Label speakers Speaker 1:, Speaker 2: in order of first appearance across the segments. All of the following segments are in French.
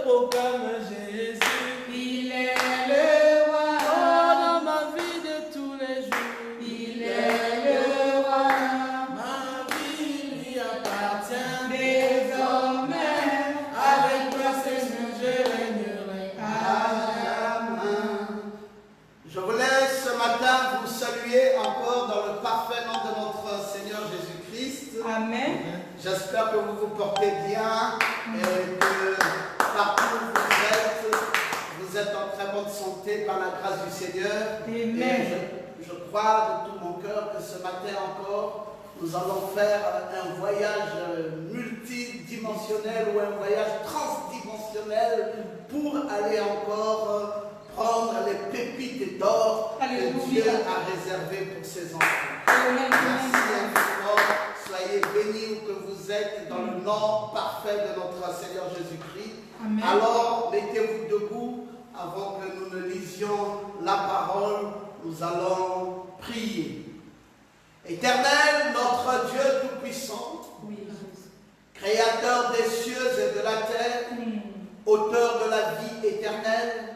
Speaker 1: proclame Jésus.
Speaker 2: Il est le roi.
Speaker 1: Oh, dans ma vie de tous les jours.
Speaker 2: Il est le roi.
Speaker 1: Ma vie lui appartient.
Speaker 2: Désormais,
Speaker 1: Avec toi, Seigneur, je régnerai.
Speaker 3: Amen. Je voulais ce matin vous saluer encore dans le parfait nom de notre Seigneur Jésus-Christ.
Speaker 2: Amen.
Speaker 3: J'espère que vous vous portez bien et que partout où vous êtes en très bonne santé par la grâce du Seigneur.
Speaker 2: Amen.
Speaker 3: Et je crois de tout mon cœur que ce matin encore, nous allons faire un voyage multidimensionnel ou un voyage transdimensionnel pour aller encore prendre les pépites d'or que Dieu a réservées pour ses enfants.
Speaker 2: Amen.
Speaker 3: Merci infiniment. Soyez bénis où que vous êtes dans le nom parfait de notre Seigneur Jésus-Christ.
Speaker 2: Amen.
Speaker 3: Alors, mettez-vous debout avant que nous ne lisions la parole. Nous allons prier. Éternel, notre Dieu Tout-Puissant,
Speaker 2: Oui, Jésus.
Speaker 3: Créateur des cieux et de la terre, auteur de la vie éternelle,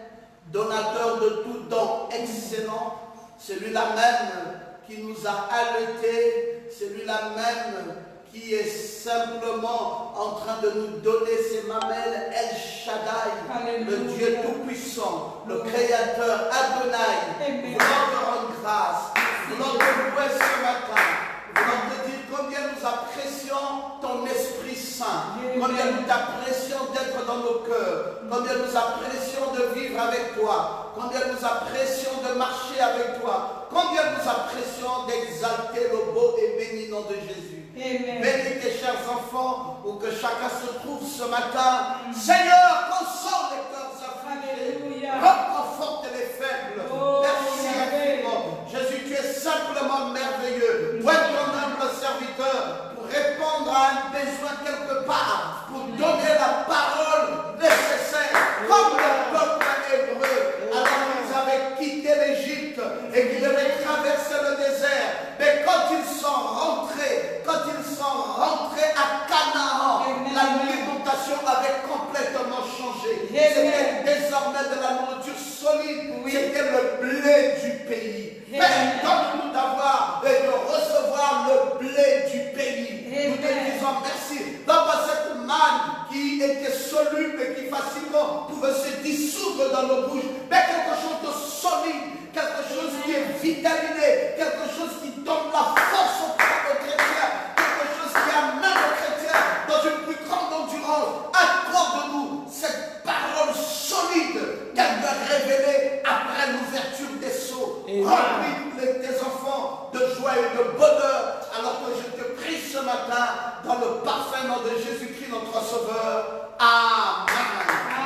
Speaker 3: donateur de tout don excellent, celui-là même qui nous a allaités, celui-là même qui est simplement en train de nous donner ses mamelles, El Shaddai, le Dieu Tout-Puissant, le Créateur Adonai.
Speaker 2: Amen.
Speaker 3: Nous voulons te rendre grâce, nous voulons te louer ce matin, nous voulons te dire combien nous apprécions ton Esprit Saint, combien nous t'apprécions d'être dans nos cœurs, combien nous apprécions de vivre avec toi, combien nous apprécions de marcher avec toi, combien nous apprécions d'exalter le beau et béni nom de Jésus.
Speaker 2: Amen.
Speaker 3: Bénis tes chers enfants, où que chacun se trouve ce matin. Seigneur, console les cœurs affligés,
Speaker 2: Alléluia.
Speaker 3: reconforte les faibles.
Speaker 2: Oh,
Speaker 3: Merci
Speaker 2: Yahweh.
Speaker 3: infiniment. Jésus, tu es simplement merveilleux. Toi, ton humble serviteur, pour répondre à un besoin quelque part, pour donner la parole nécessaire, comme le peuple hébreu, alors qu'ils avaient quitté l'Égypte et qu'ils devaient traverser le désert. Mais quand ils sont rentrés à Canaan, l'alimentation avait complètement changé. C'était désormais de la nourriture solide. C'était le blé du pays. Père, donne-nous d'avoir et de recevoir le blé du pays. Nous te disons merci. Dans cette manne qui était soluble et qui facilement pouvait se dissoudre dans nos bouches, mais quelque chose de solide, quelque chose qui est vitaliné, quelque chose qui donne la force au peuple chrétien, quelque chose qui amène le chrétien dans une plus grande endurance. Accorde-nous cette parole solide qu'elle veut révéler après l'ouverture des sceaux. Remplis tes enfants de joie et de bonheur, alors que je te prie ce matin dans le parfait nom de Jésus-Christ notre Sauveur. Amen.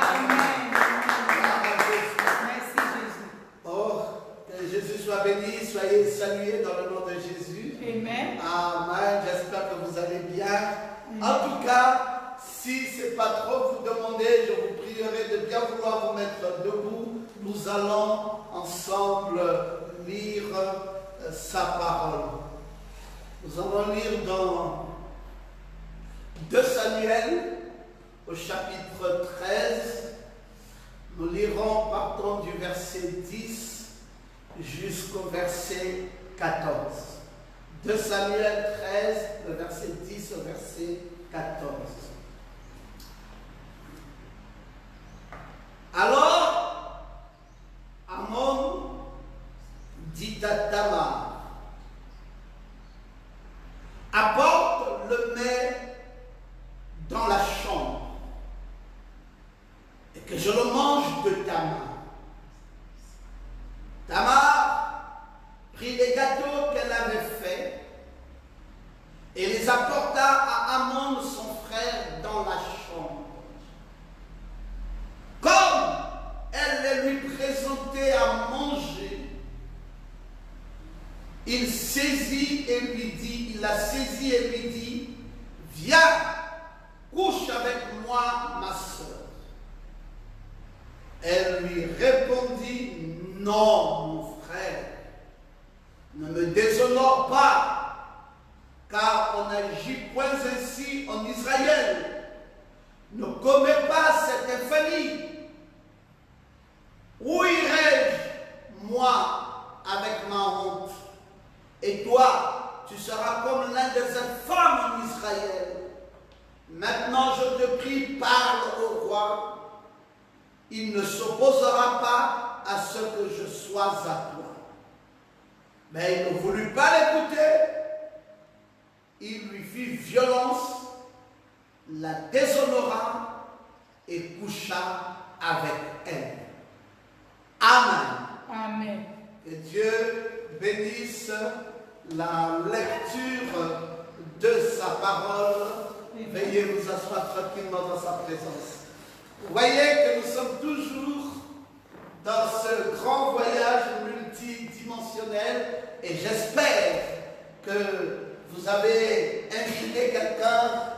Speaker 2: Amen. Merci Jésus.
Speaker 3: Oh, que Jésus soit béni, soyez salués dans le nom de Jésus.
Speaker 2: Amen.
Speaker 3: Amen. J'espère que vous allez bien. En tout cas, si ce n'est pas trop vous demander, je vous prierai de bien vouloir vous mettre debout. Nous allons ensemble lire sa parole. Nous allons lire dans 2 Samuel au chapitre 13. Nous lirons partant du verset 10 jusqu'au verset 14. 2 Samuel 13, le verset 10 au verset 14. Alors, Amon dit à Tamar, apporte le mets dans la chambre et que je le mange de ta main. Tamar prit les gâteaux qu'elle avait faits et les apporta à Amon son frère ne commets pas cette infamie. Où irai-je, moi, avec ma honte? Et toi, tu seras comme l'un des infâmes en Israël. Maintenant, je te prie, parle au roi. Il ne s'opposera pas à ce que je sois à toi. Mais il ne voulut pas l'écouter. Il lui fit violence, la déshonora et coucha avec elle. Amen.
Speaker 2: Amen.
Speaker 3: Que Dieu bénisse la lecture de sa parole. Veuillez vous asseoir tranquillement dans sa présence. Vous voyez que nous sommes toujours dans ce grand voyage multidimensionnel et j'espère que vous avez invité quelqu'un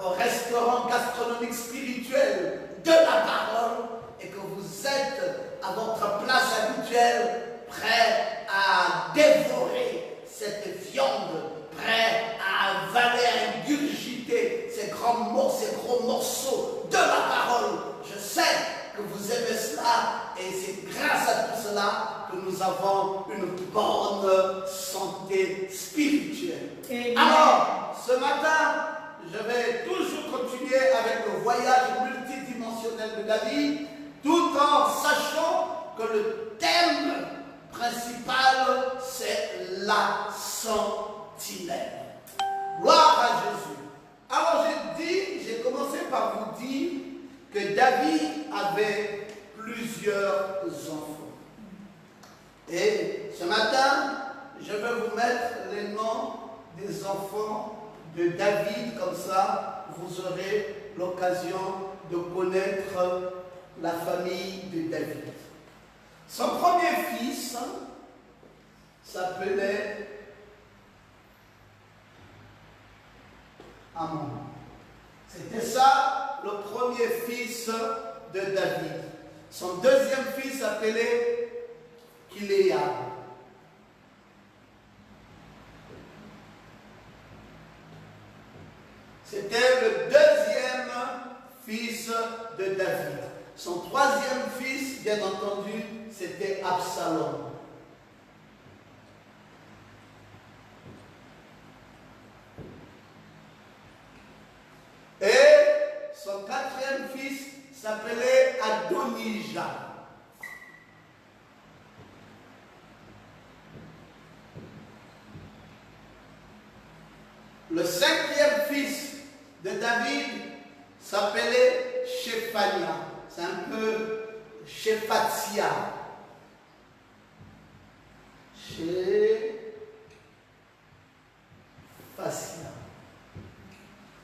Speaker 3: au restaurant gastronomique spirituel de la parole et que vous êtes à votre place habituelle, prêt à dévorer cette viande, prêt à avaler, à ingurgiter ces grands mots, ces gros morceaux de la parole. Je sais que vous aimez cela et c'est grâce à tout cela que nous avons une bonne santé spirituelle.
Speaker 2: Amen.
Speaker 3: Alors, ce matin, je vais toujours continuer avec le voyage multidimensionnel de la vie, tout en sachant que le thème principal, c'est la sentinelle. Gloire à Jésus. Alors j'ai commencé par vous dire que David avait plusieurs enfants. Et ce matin, je vais vous mettre les noms des enfants de David, comme ça vous aurez l'occasion de connaître la famille de David. Son premier fils s'appelait Amon. C'était ça le premier fils de David. Son deuxième fils s'appelait Kiléa. C'était le deuxième fils de David. Son troisième fils, bien entendu, c'était Absalom. Et son quatrième fils s'appelait Adonijah. Le cinquième fils de David s'appelait Shephania. C'est un peu Shephatia. Shephatia.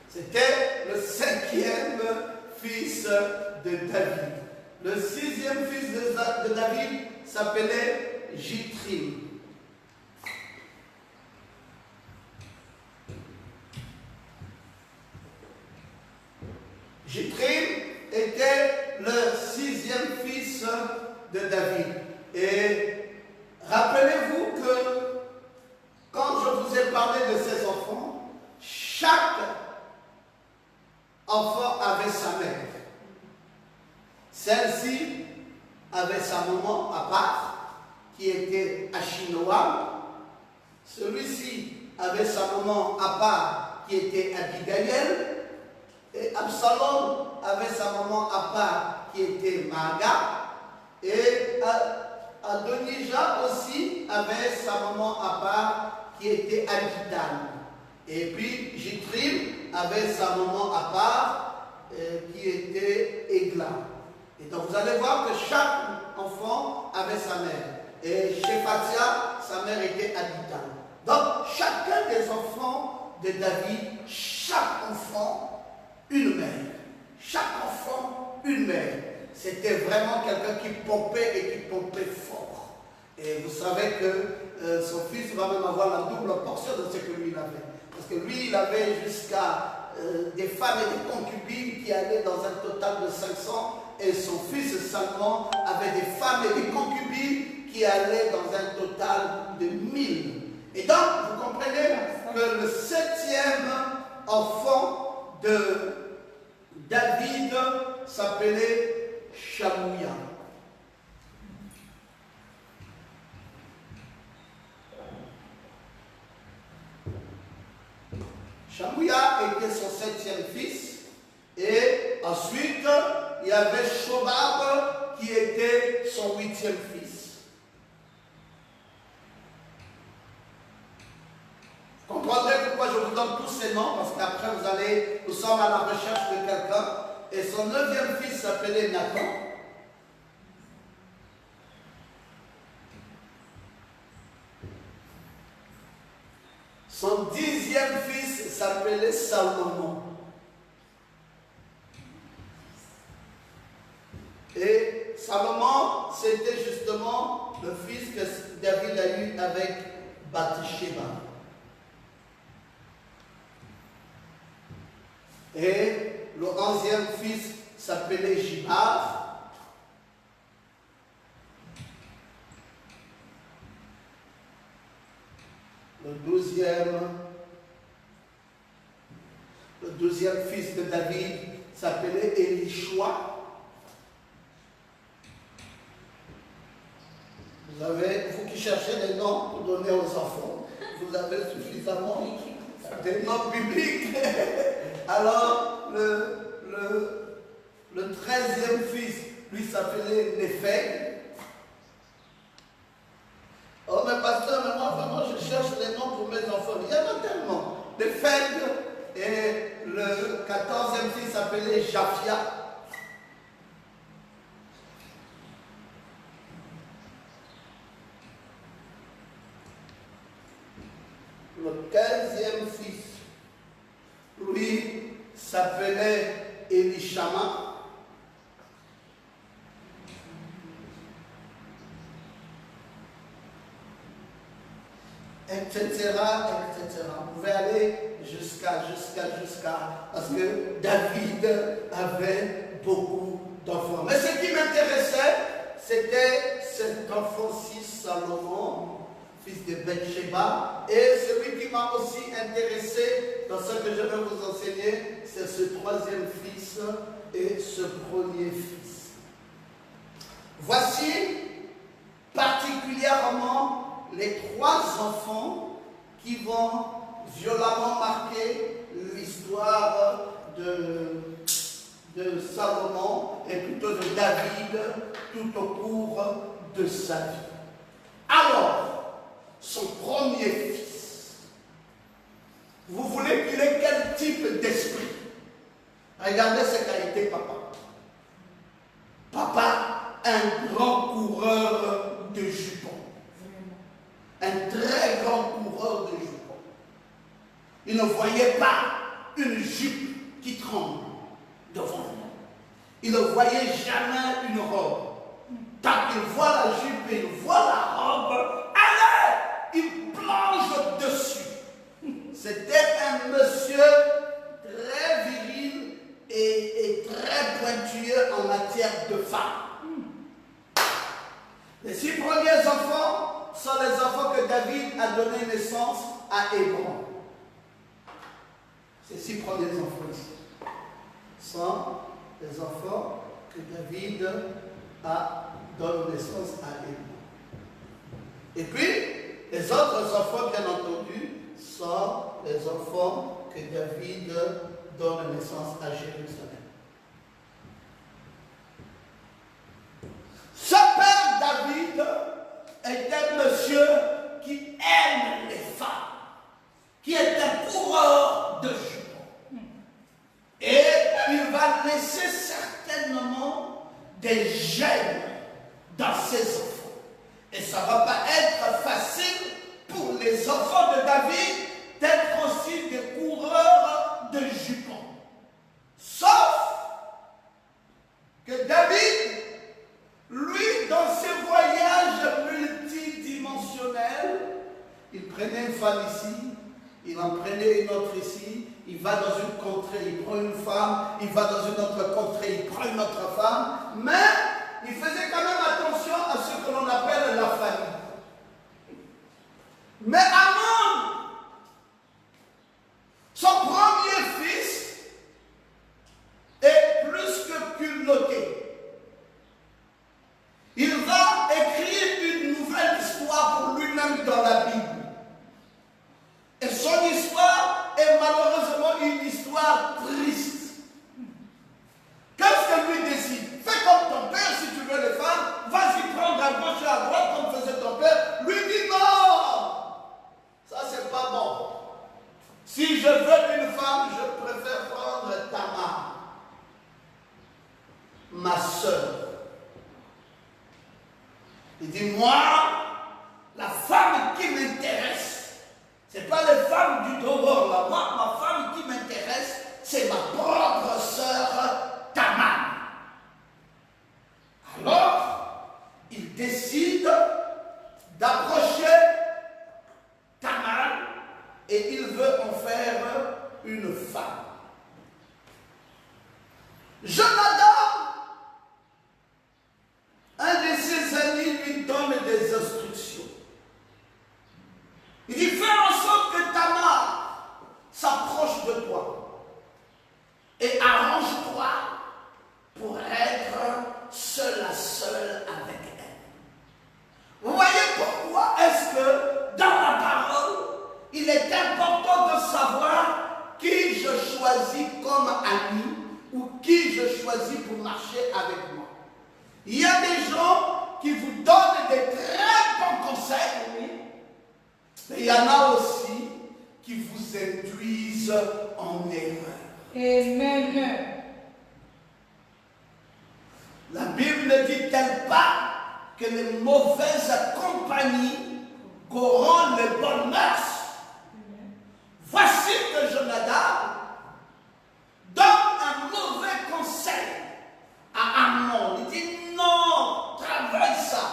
Speaker 3: C'était le cinquième fils de David. Le sixième fils de David s'appelait Jithrim. Jithrim était le sixième fils de David. Et rappelez-vous que quand je vous ai parlé de ces enfants, chaque enfant avait sa mère. Celle-ci avait sa maman à part, qui était Achinoam. Celui-ci avait sa maman à part, qui était Abigail. Et Absalom avait sa maman à part, qui était Maaga. Et Adonijah aussi avait sa maman à part, qui était Abidan. Et puis Jithrim avait sa maman à part, qui était Egla. Et donc vous allez voir que chaque enfant avait sa mère. Et Shephatia, sa mère était Abidan. Donc chacun des enfants de David, chaque enfant, une mère. Chaque enfant, une mère. C'était vraiment quelqu'un qui pompait et qui pompait fort. Et vous savez que son fils va même avoir la double portion de ce que lui il avait. Parce que lui, il avait jusqu'à des femmes et des concubines qui allaient dans un total de 500. Et son fils Salomon avait des femmes et des concubines qui allaient dans un total de 1000. Et donc, vous comprenez que le septième enfant de David s'appelait Shamouya. Shamouya était son 7e fils. Et ensuite, il y avait Shobab qui était son 8e fils. Vous comprendrez pourquoi je vous donne tous ces noms, parce qu'après nous sommes à la recherche de quelqu'un. Et son 9e fils s'appelait Nathan. Son 10e fils s'appelait Salomon. Et Salomon, c'était justement le fils que David a eu avec Bathsheba. Et le 11e fils s'appelait Jibar. Le 12e fils de David s'appelait Elishua. Vous qui cherchez des noms pour donner aux enfants, vous avez suffisamment des noms bibliques. Alors, le 13e fils, lui, s'appelait Népheg. Oh, mais pasteur, mais moi, vraiment, je cherche des noms pour mes enfants. Il y en a tellement. Népheg, et le 14e fils s'appelait Japhia. Le 15e fils, lui, s'appelait Elishama. Etc., etc. Vous pouvez aller jusqu'à. Parce que David avait beaucoup d'enfants. Mais ce qui m'intéressait, c'était cet enfant-ci, Salomon, fils de Bathsheba. Et celui qui m'a aussi intéressé dans ce que je vais vous enseigner, c'est ce 3e fils et ce 1er fils. Voici particulièrement les 3 enfants qui vont violemment marquer l'histoire de Salomon et plutôt de David tout au cours de sa vie. Alors, son 1er fils, vous voulez qu'il ait quel type d'esprit? Regardez ce qu'a été papa. Papa, un grand coureur de jupons. Un très grand coureur de jupons. Il ne voyait pas une jupe qui tremble devant lui. Il ne voyait jamais une robe. Tant qu'il voit la jupe et il voit la robe, allez, il plonge dessus. C'était un monsieur très viril et très pointueux en matière de femme. Les 6 premiers enfants sont les enfants que David a donné naissance à Hébron. Ces 6 premiers enfants ici sont les enfants que David a donné naissance à Hébron. Et puis, les autres enfants, bien entendu, sont les enfants que David donne naissance à Jérusalem. Ce père David est un monsieur qui aime les femmes, qui est un coureur de jupons. Et il va laisser certainement des gènes dans ses enfants. Et ça ne va pas être facile pour les enfants de David d'être aussi des coureurs de jupons. Sauf que David, lui, dans ses voyages multidimensionnels, il prenait une femme ici, il en prenait une autre ici, il va dans une contrée, il prend une femme, il va dans une autre contrée, il prend une autre femme, mais il faisait quand même attention à ce que l'on appelle la famille. Mais Amnon, son premier fils, et Jonadab, un de ses amis lui donne des instructions. Il dit, fais en sorte que Tamar s'approche de toi et arrange-toi pour être seul à seul avec elle. Vous voyez pourquoi est-ce que dans la parole, il est important de savoir qui je choisis comme ami ou qui je choisis pour marcher avec moi. Il y a des gens qui vous donnent des très bons conseils, mais il y en a aussi qui vous induisent en erreur.
Speaker 2: Amen.
Speaker 3: La Bible ne dit-elle pas que les mauvaises compagnies corrompent les bonnes mœurs? Voici que Jonadab donne un mauvais conseil à Amnon. Il dit non, travaille ça,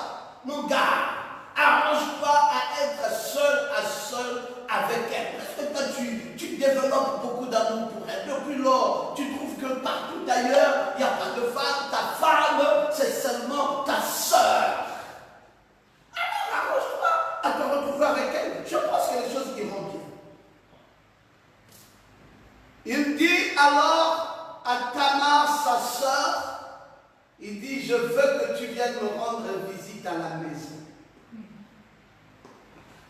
Speaker 3: mon gars, arrange-toi à être seul à seul avec elle. Parce que toi, tu développes beaucoup d'amour pour elle. Depuis lors, tu trouves que partout ailleurs, il n'y a pas de femme. Ta femme, c'est seulement ta sœur. Alors, arrange-toi à te retrouver avec elle. Je pense que les choses iront bien. Il dit alors à Tamar, sa sœur, il dit, je veux que tu viennes me rendre visite à la maison.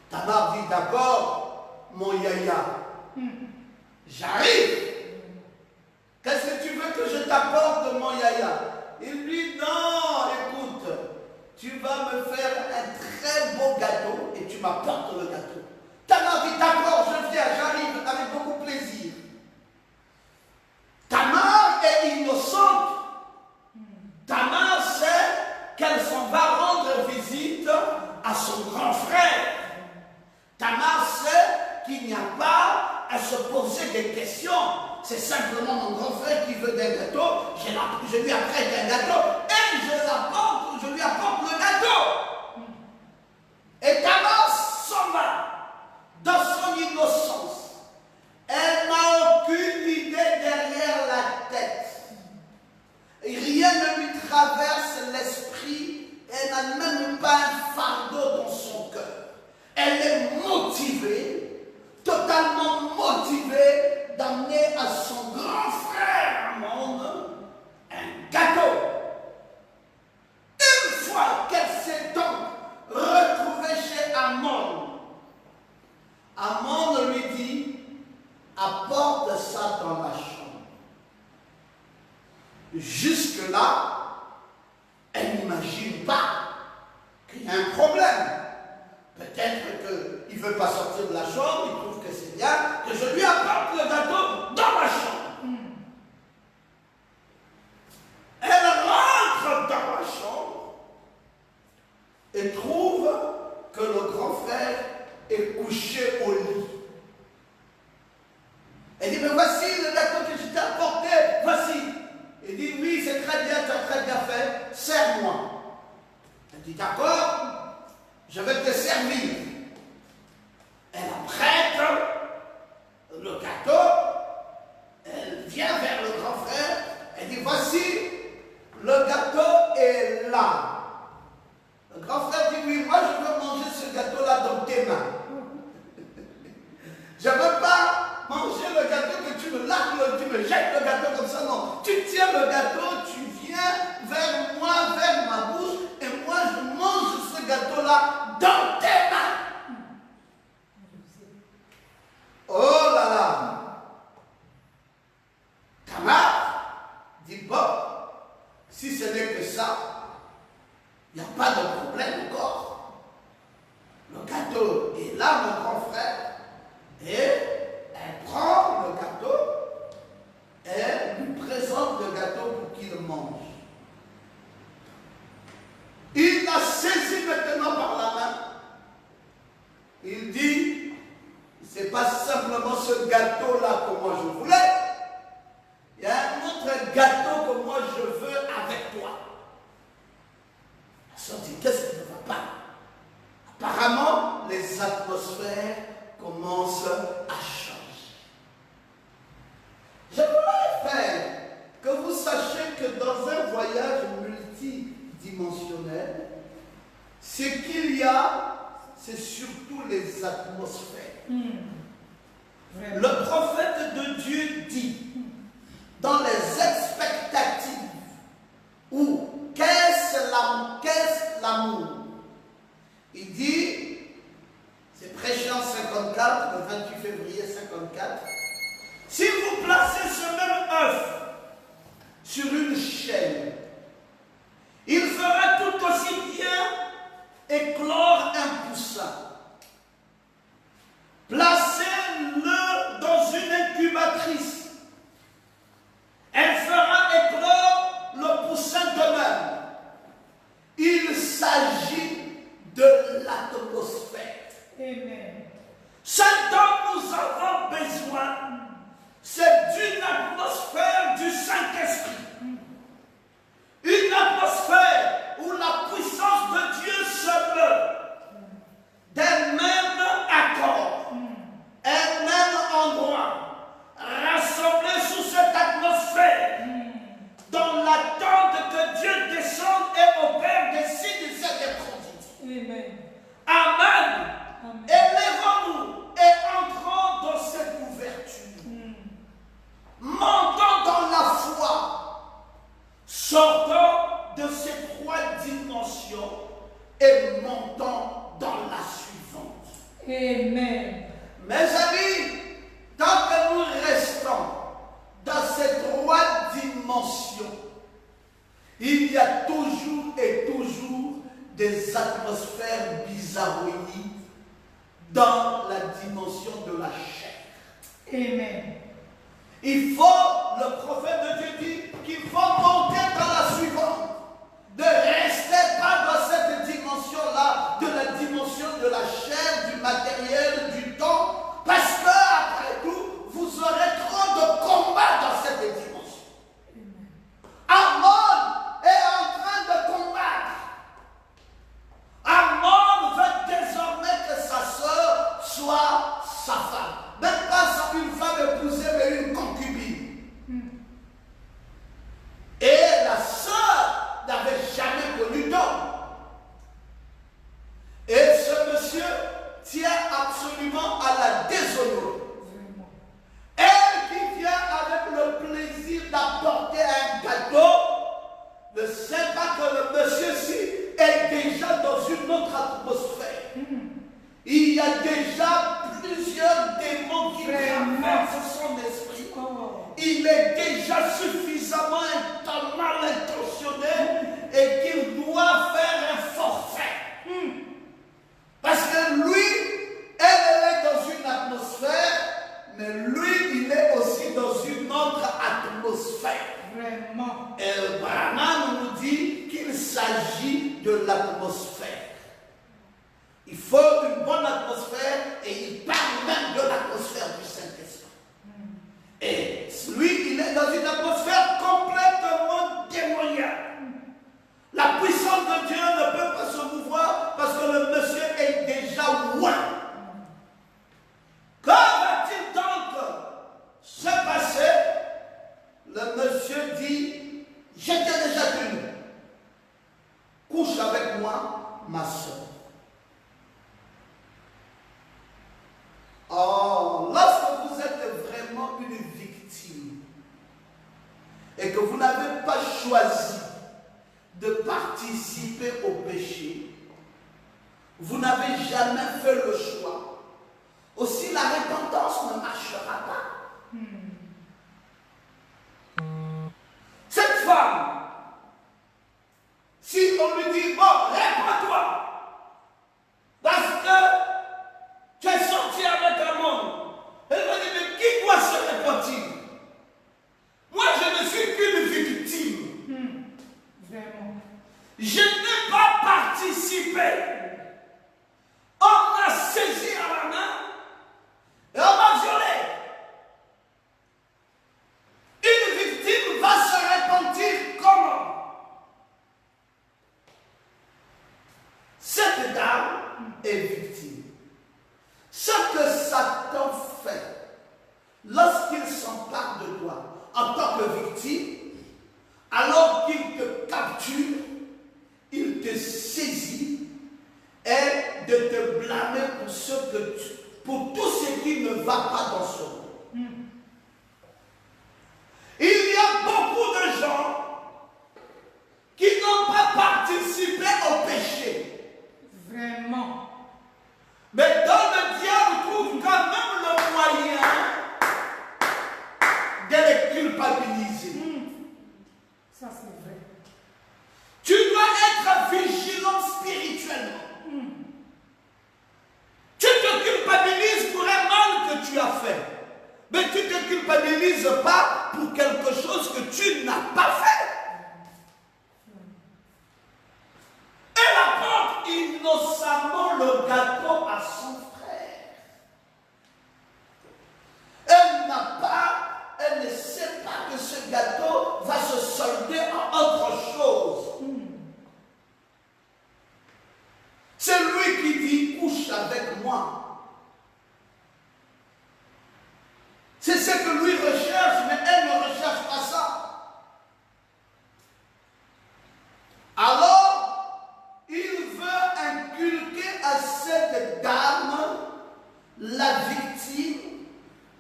Speaker 3: Tamar dit, d'accord, mon yaya, j'arrive. Qu'est-ce que tu veux que je t'apporte, mon yaya? Il lui dit, non, écoute, tu vas me faire un très beau gâteau et tu m'apportes le gâteau. Tamar dit, d'accord, je viens, j'arrive avec beaucoup plaisir. Tamar est innocente. Tamar sait qu'elle s'en va rendre visite à son grand frère. Tamar sait qu'il n'y a pas à se poser des questions. C'est simplement mon grand frère qui veut des gâteaux. Je lui apprête un gâteau et je lui apporte le gâteau. Et Tamar s'en va dans son innocence. Elle n'a aucune idée derrière la tête. Rien ne lui traverse l'esprit. Elle n'a même pas un fardeau dans son cœur. Elle est motivée, totalement motivée d'amener à son grand frère Amon un gâteau. Une fois qu'elle s'est donc retrouvée chez Amon, Amon lui dit, apporte ça dans la chambre. Jusque-là, elle n'imagine pas qu'il y a un problème. Peut-être qu'il ne veut pas sortir de la chambre, il trouve que c'est bien, que je lui apporte le gâteau dans la chambre. Elle rentre dans la chambre et trouve que le grand frère est couché au lit. Elle dit, mais voici le gâteau que je t'ai apporté, voici. Il dit, oui, c'est très bien, tu as très bien fait, sers-moi. Elle dit, d'accord, je vais te servir. Elle apprête le gâteau, elle vient vers le grand frère, elle dit, voici, le gâteau est là. Le grand frère dit, oui, moi je veux manger ce gâteau-là dans tes mains. Je ne veux pas manger le gâteau que tu me largues, tu me jettes le gâteau comme ça, non. Tu tiens le gâteau, tu viens vers moi, vers ma bouche, et moi je mange ce gâteau-là dans tes mains. Oh là là. Tamar dit, bon, si ce n'est que ça, il n'y a pas de problème encore. Le gâteau est là, mon grand frère, et elle prend le gâteau, elle lui présente le gâteau pour qu'il le mange. Il l'a saisi maintenant par la main. Il dit, c'est pas simplement ce gâteau-là que moi je voulais. Il y a un autre gâteau que moi je veux avec toi. Elle dit, Ce qu'il y a, c'est surtout les atmosphères. Le prophète de Dieu dit, dans les expectatives, ou qu'est-ce l'amour? Il dit, c'est prêché en 54, le 28 février 54, si vous placez ce même œuf sur une chaîne, il fera tout aussi bien éclore un poussin. Placez-le dans une incubatrice. Elle fera éclore le poussin de même. Il s'agit de l'atmosphère.
Speaker 2: Amen.
Speaker 3: Ce dont nous avons besoin, c'est d'une atmosphère du Saint-Esprit. Une atmosphère où la puissance de Dieu se meut d'un même accord, un même endroit, rassemblés sous cette atmosphère, dans l'attente que Dieu descende et opère des signes et des prodiges.
Speaker 2: Amen.
Speaker 3: Amen.
Speaker 2: Amen.
Speaker 3: Élevons-nous et entrons dans cette ouverture. Montons dans la foi. Sortons de ces trois dimensions et montons dans la suivante.
Speaker 2: Amen.
Speaker 3: Mes amis, tant que nous restons dans ces trois dimensions, il y a toujours et toujours des atmosphères bizarroïdes dans la dimension de la chair.
Speaker 2: Amen.
Speaker 3: Il faut, le prophète de Dieu dit qu'il faut monter dans la suivante. Ne restez pas dans cette dimension-là, de la dimension de la chair, du matériel, du temps, parce que, après tout, vous aurez trop de combats dans cette dimension. Amon est en train de combattre. Amon veut désormais que sa sœur soit sa femme. Même pas une femme épousée, mais une concubine. Et la sœur n'avait jamais connu d'homme. Et ce monsieur tient absolument à la déshonorer. Elle qui vient avec le plaisir d'apporter un gâteau ne sait pas que le monsieur-ci est déjà dans une autre atmosphère. Il y a déjà plusieurs démons qui traversent son esprit. Il est déjà suffisamment mal intentionné et qu'il doit faire un forfait. Parce que lui, elle est dans une atmosphère, mais lui, il est aussi dans une autre atmosphère.
Speaker 2: Vraiment.
Speaker 3: Et Branham nous dit qu'il s'agit de l'atmosphère. Il faut une bonne atmosphère et il parle même de l'atmosphère du Saint-Esprit. Et lui, il est dans une atmosphère complètement démoniaque. La puissance de Dieu ne peut pas se mouvoir parce que le monsieur est déjà loin. Que va-t-il donc se passer? Le monsieur dit, j'étais déjà venu. Couche avec moi, ma soeur. Oh, lorsque vous êtes vraiment une victime et que vous n'avez pas choisi de participer au péché, vous n'avez jamais fait le choix. Aussi, la repentance ne marchera pas. Cette femme, si on lui dit, bon, répands-toi, parce que tu es sorti avec un monde, elle va dire, mais qui doit se repentir? Moi, je ne suis qu'une victime.
Speaker 2: Vraiment.
Speaker 3: Je n'ai pas participé. On m'a saisi à la main et on m'a violé. Une victime va se repentir comment? Cette dame est victime. Ce que Satan fait lorsqu'il s'empare de toi en tant que victime, alors qu'il te capture, il te saisit va pas dans ce monde. Il y a beaucoup de gens qui n'ont pas participé au péché.
Speaker 2: Vraiment.
Speaker 3: Mais dans le diable trouve quand même le moyen de les culpabiliser.
Speaker 2: Ça, c'est vrai.
Speaker 3: Tu dois être vigilant spirituellement. Tu te culpabilises pour un mal que tu as fait. Mais tu ne te culpabilises pas pour quelque chose que tu n'as pas fait. Elle apporte innocemment le gâteau à son frère. Elle ne sait pas que ce gâteau va se solder en autre chose. C'est lui qui dit couche avec moi. C'est ce que lui recherche, mais elle ne recherche pas ça. Alors, il veut inculquer à cette dame, la victime,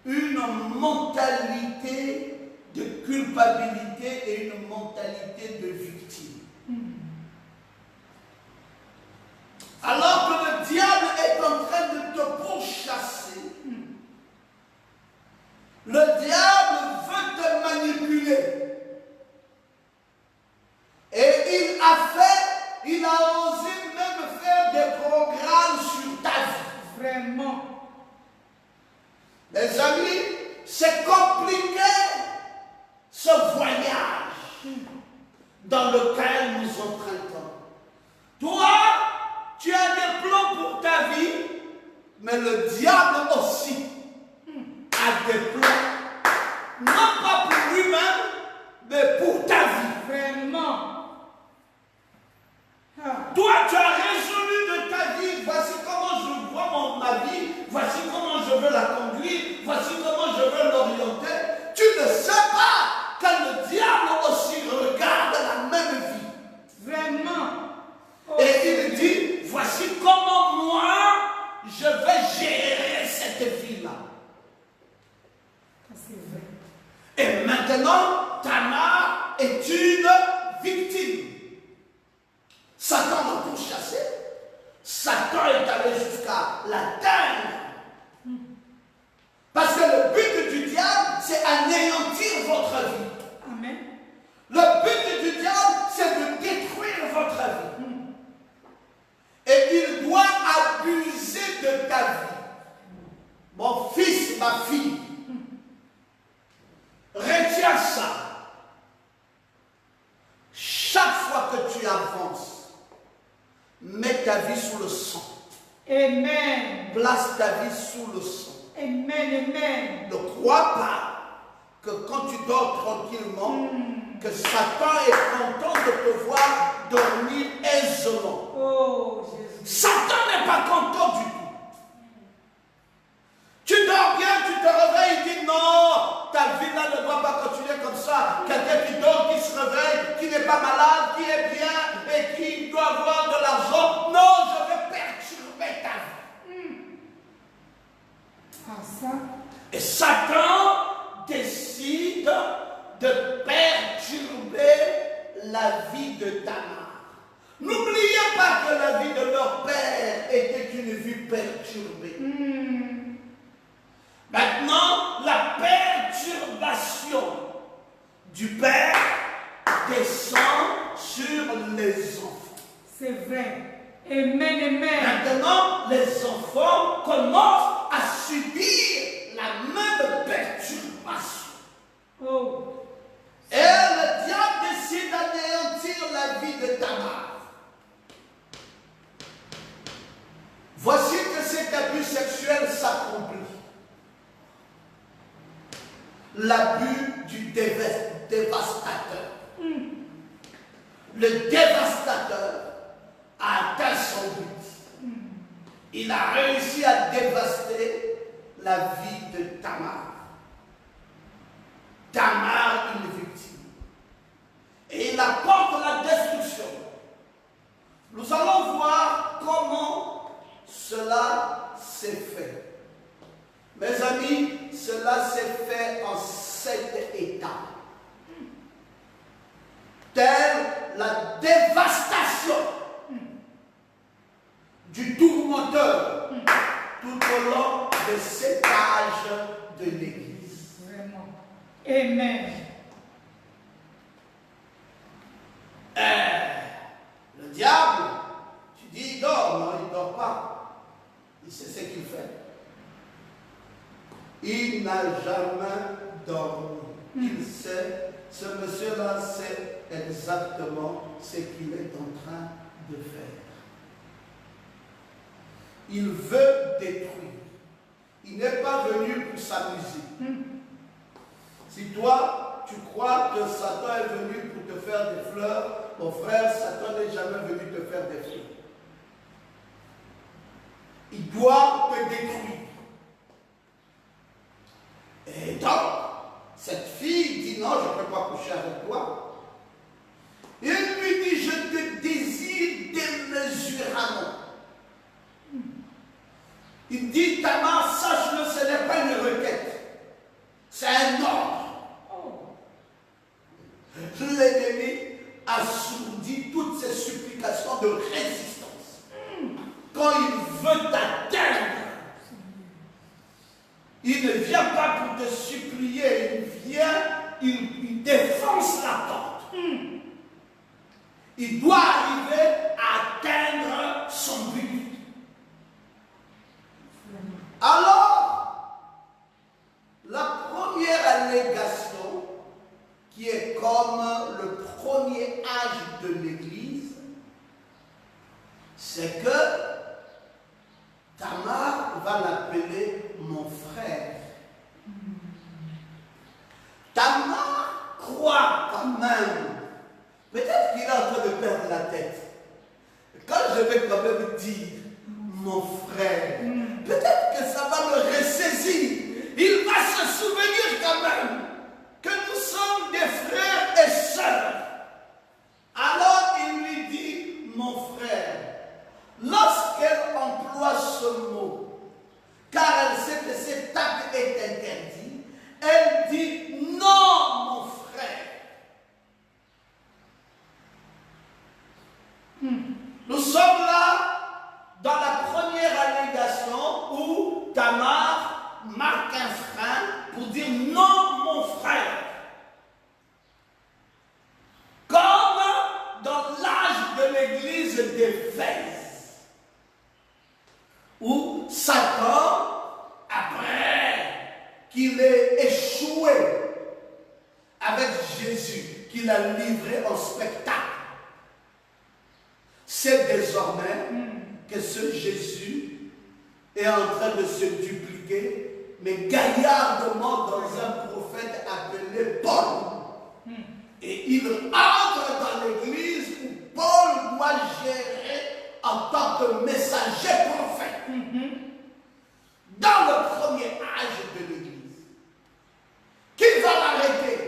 Speaker 3: une mentalité de culpabilité et une mentalité de victime. Alors que le diable est en train de te pourchasser, le diable veut te manipuler. Et il a osé même faire des programmes sur ta vie.
Speaker 2: Vraiment.
Speaker 3: Mes amis, c'est compliqué ce voyage dans lequel nous empruntons. Toi, tu as des plans pour ta vie, mais le diable aussi a des plans, non pas pour lui-même, mais pour ta vie.
Speaker 2: Vraiment.
Speaker 3: Toi, tu as résolu de ta vie, voici comment je vois ma vie, voici comment je veux la conduire, voici comment je veux l'orienter. Tu ne sais pas que le diable aussi regarde la même vie.
Speaker 2: Vraiment.
Speaker 3: Et il dit, voici comment moi, je vais gérer cette vie-là.
Speaker 2: C'est vrai.
Speaker 3: Et maintenant, Tamar est une victime. Satan l'a pourchassé. Satan est allé jusqu'à l'atteindre. Parce que le but du diable, c'est anéantir votre vie.
Speaker 2: Amen.
Speaker 3: Le but du diable, c'est de détruire votre vie. Et il doit abuser de ta vie. Mon fils, ma fille, retiens ça. Chaque fois que tu avances, mets ta vie sous le sang.
Speaker 2: Amen.
Speaker 3: Place ta vie sous le sang.
Speaker 2: Amen. Amen.
Speaker 3: Ne crois pas que quand tu dors tranquillement, que Satan est content de te voir dormir aisément.
Speaker 2: Oh, Jésus.
Speaker 3: Satan n'est pas content du tout. Tu dors bien, tu te réveilles, il dit non, ta vie là ne doit pas continuer comme ça. Quelqu'un qui dort, qui se réveille, qui n'est pas malade, qui est bien et qui doit avoir de l'argent. Non, je vais perturber ta vie.
Speaker 2: Ah, ça.
Speaker 3: Et Satan décide de perturber la vie de Tamar. N'oubliez pas que la vie de leur père était une vie perturbée. Maintenant, la perturbation du père descend sur les enfants.
Speaker 2: C'est vrai. Amen. Amen.
Speaker 3: Maintenant, les enfants commencent à subir la même perturbation.
Speaker 2: Oh.
Speaker 3: Et le diable décide d'anéantir la vie de Tamar. Voici que cet abus sexuel s'accomplit. L'abus du dévastateur. Le dévastateur a atteint son but. Il a réussi à dévaster la vie de Tamar. Tamar, une victime. Et il apporte la destruction. Nous allons voir comment cela s'est fait. Mes amis,
Speaker 2: Amen.
Speaker 3: Le diable, tu dis il dort, non, il ne dort pas. Il sait ce qu'il fait. Il n'a jamais dormi. Il sait, ce monsieur-là sait exactement ce qu'il est en train de faire. Il veut détruire. Il n'est pas venu pour s'amuser. Si toi, tu crois que Satan est venu pour te faire des fleurs, mon frère, Satan n'est jamais venu te faire des fleurs. Il doit te détruire. Et donc, cette fille dit non, je ne peux pas coucher avec toi. Et il lui dit, je te désire démesurément. Il dit, Tamar, sache-le, ce n'est pas une requête. C'est un ordre. L'ennemi assourdit toutes ces supplications de résistance. Quand il veut t'atteindre, il ne vient pas pour te supplier, il vient, il défonce la porte. Il doit arriver à atteindre son but. Alors, la première allégation, qui est comme le premier âge de l'Église, c'est que Tamar va l'appeler mon frère. Tamar croit quand même. Peut-être qu'il est en train de perdre la tête. Quand je vais quand même dire mon frère, peut-être que ça va le ressaisir. Il va se souvenir quand même que nous sommes des frères et sœurs. Alors il lui dit mon frère. Lorsqu'elle emploie ce mot, car elle sait que cet acte est interdit, elle dit non, mon frère. Nous sommes là dans la première allégation où Tamar marque un frein pour dire non, mon frère. Comme dans l'âge de l'église d'Éphèse, où Satan, après qu'il ait échoué avec Jésus, qu'il a livré en spectacle, c'est désormais que ce Jésus est en train de se dupliquer, mais gaillardement dans un prophète appelé Paul. Et il entre dans l'église où Paul doit gérer en tant que messager prophète. Dans le premier âge de l'église. Qui va l'arrêter?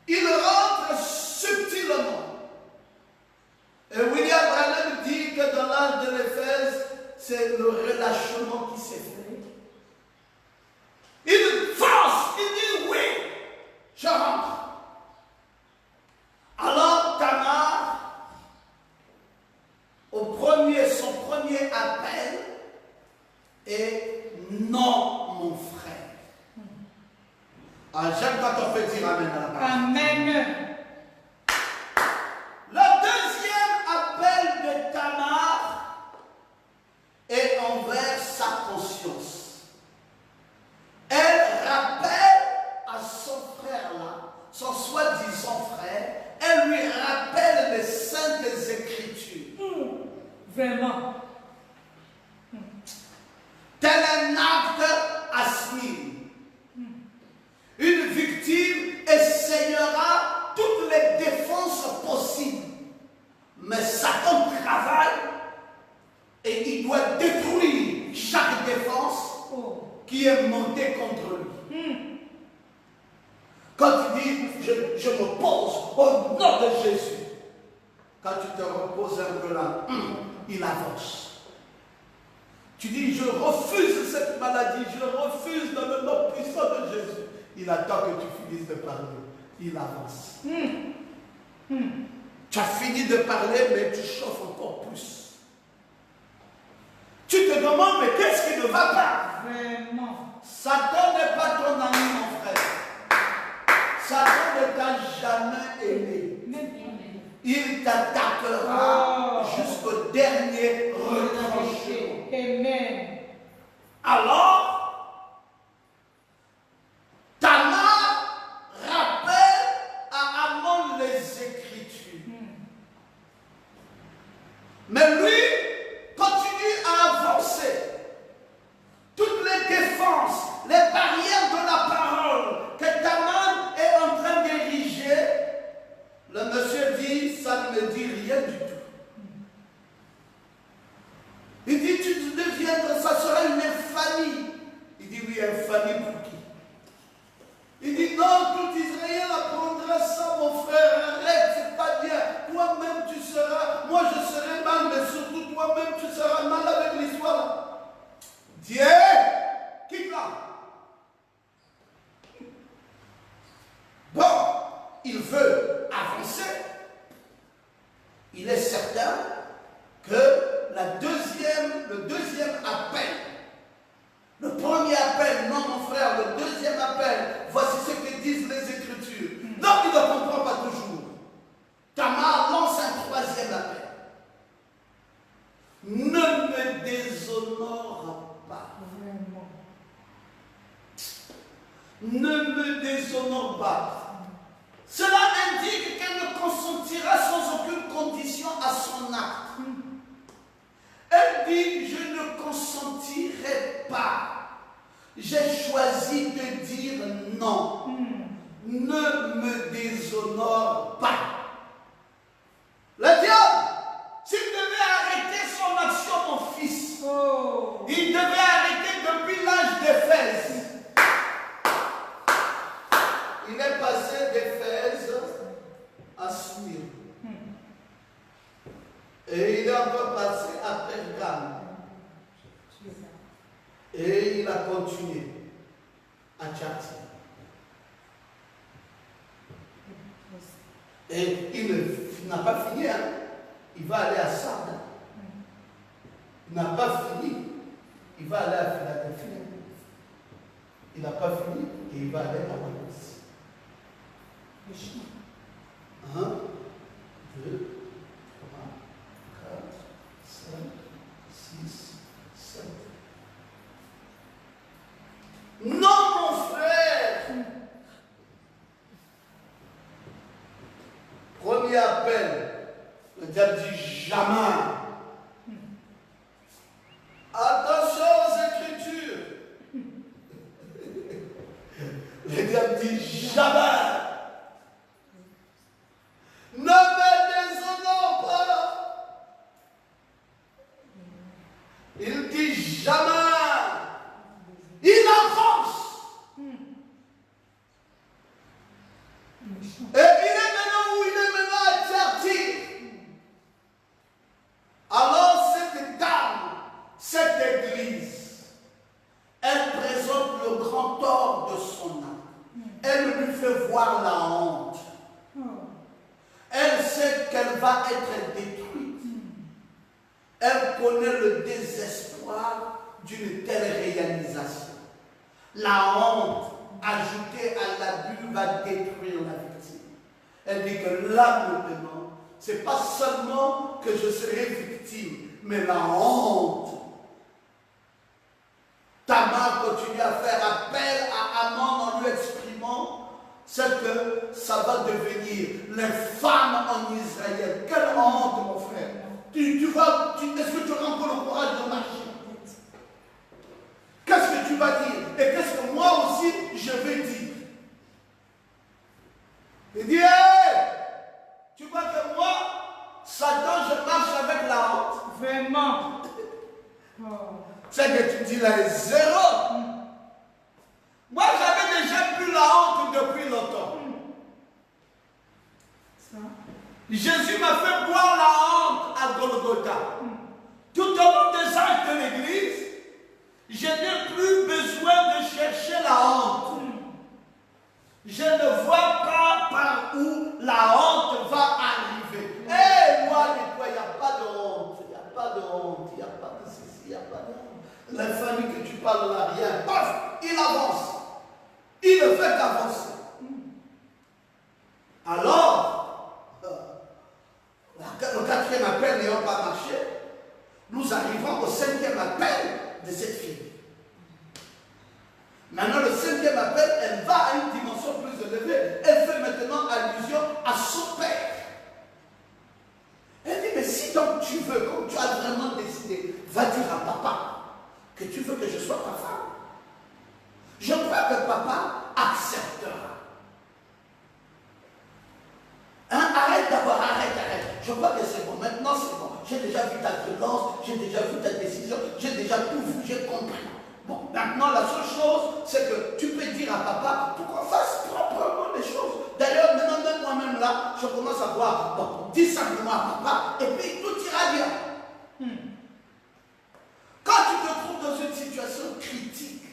Speaker 3: Il rentre subtilement. Et William Branham dit que dans l'âge de l'Éphèse, c'est le relâchement qui s'est fait. Il force, il dit oui, je rentre. Alors Tamar, son premier appel est non, mon frère. Ah, j'aime quand on peut dire amen à la parole.
Speaker 2: Amen.
Speaker 3: Le deuxième appel de Tamar est envers sa conscience. Elle rappelle à son frère-là, son soi-disant frère, elle lui rappelle les saintes écritures.
Speaker 2: Vraiment.
Speaker 3: Tel un acte assis. Une victime essayera toutes les défenses possibles. Mais Satan travaille et il doit détruire chaque défense qui est montée contre lui. Quand tu dis je m'oppose au nom de Jésus, quand tu te reposes un peu là, il avance. Tu dis je refuse cette maladie, je refuse dans le nom puissant de Jésus. Il attend que tu finisses de parler. Il avance. Tu as fini de parler, mais tu chauffes encore plus. Tu te demandes, mais qu'est-ce qui ne va pas?
Speaker 2: Vraiment.
Speaker 3: Satan n'est pas ton ami, mon frère. ne me déshonore pas. Cela indique qu'elle ne consentira sans aucune condition à son acte. Elle dit, je ne consentirai pas. J'ai choisi de dire non. Ne me déshonore pas. Le diable, s'il devait arrêter son action, mon fils, il devait arrêter depuis l'âge d'Éphèse. Il est passé d'Éphèse à Smyrne. Et il est encore passé à Pergame. Et il a continué à Thyatire. Et il n'a pas fini, hein. Il va aller à Sardes. Il n'a pas fini. Il va aller à Philadelphie. Il n'a pas fini et il va aller à Laos. 1, 2, 3, 4, 5, 6, 7. Non, mon frère! Premier appel, le diable dit jamais. Attention aux Écritures. Le diable dit jamais. Ne me déshonore pas. Il dit jamais. Il avance. Et il est maintenant où il est maintenant à Thyatire. Alors cette dame, cette église, elle présente le grand tort de son âme. Elle lui fait voir la honte. Elle sait qu'elle va être détruite. Elle connaît le désespoir d'une telle réalisation. La honte ajoutée à l'abus va détruire la victime. Elle dit que là maintenant, ce n'est pas seulement que je serai victime, mais la honte. Tamar continue à faire appel à Amon en lui exprimant c'est que ça va devenir les femmes en Israël. Quelle honte, mon frère. Est-ce que tu auras encore le courage de marcher? Qu'est-ce que tu vas dire? Et qu'est-ce que moi aussi je vais dire? Il dit, hey, tu vois que moi, Satan, je marche avec la honte.
Speaker 2: Vraiment.
Speaker 3: C'est que tu dis là, zéro. Moi, j'avais déjà plus la honte depuis longtemps. Jésus m'a fait boire la honte à Golgotha. Tout au long des âges de l'Église, je n'ai plus besoin de chercher la honte. Je ne vois pas par où la honte va arriver. Hé, moi et toi, il n'y a pas de honte. Il n'y a pas de honte. Il n'y a pas de ceci, il n'y a pas de honte. La famille que tu parles là, rien. Paf, il avance. Il ne fait qu'avancer. Alors, le quatrième appel n'ayant pas marché, nous arrivons au cinquième appel de cette fille. Maintenant, le cinquième appel, elle va à une dimension plus élevée. Elle fait maintenant allusion à son père. Elle dit, mais si donc tu veux, comme tu as vraiment décidé, va dire à papa que tu veux que je sois ta femme. Je crois que papa acceptera. Hein? Arrête d'abord, arrête. Je crois que c'est bon. Maintenant, c'est bon. J'ai déjà vu ta violence, j'ai déjà vu ta décision, j'ai déjà tout vu, j'ai compris. Bon, maintenant, la seule chose, c'est que tu peux dire à papa pour qu'on fasse proprement les choses. D'ailleurs, maintenant, même moi-même là, je commence à voir. Bon, dis simplement à papa, et puis tout ira bien. Quand tu te trouves dans une situation critique,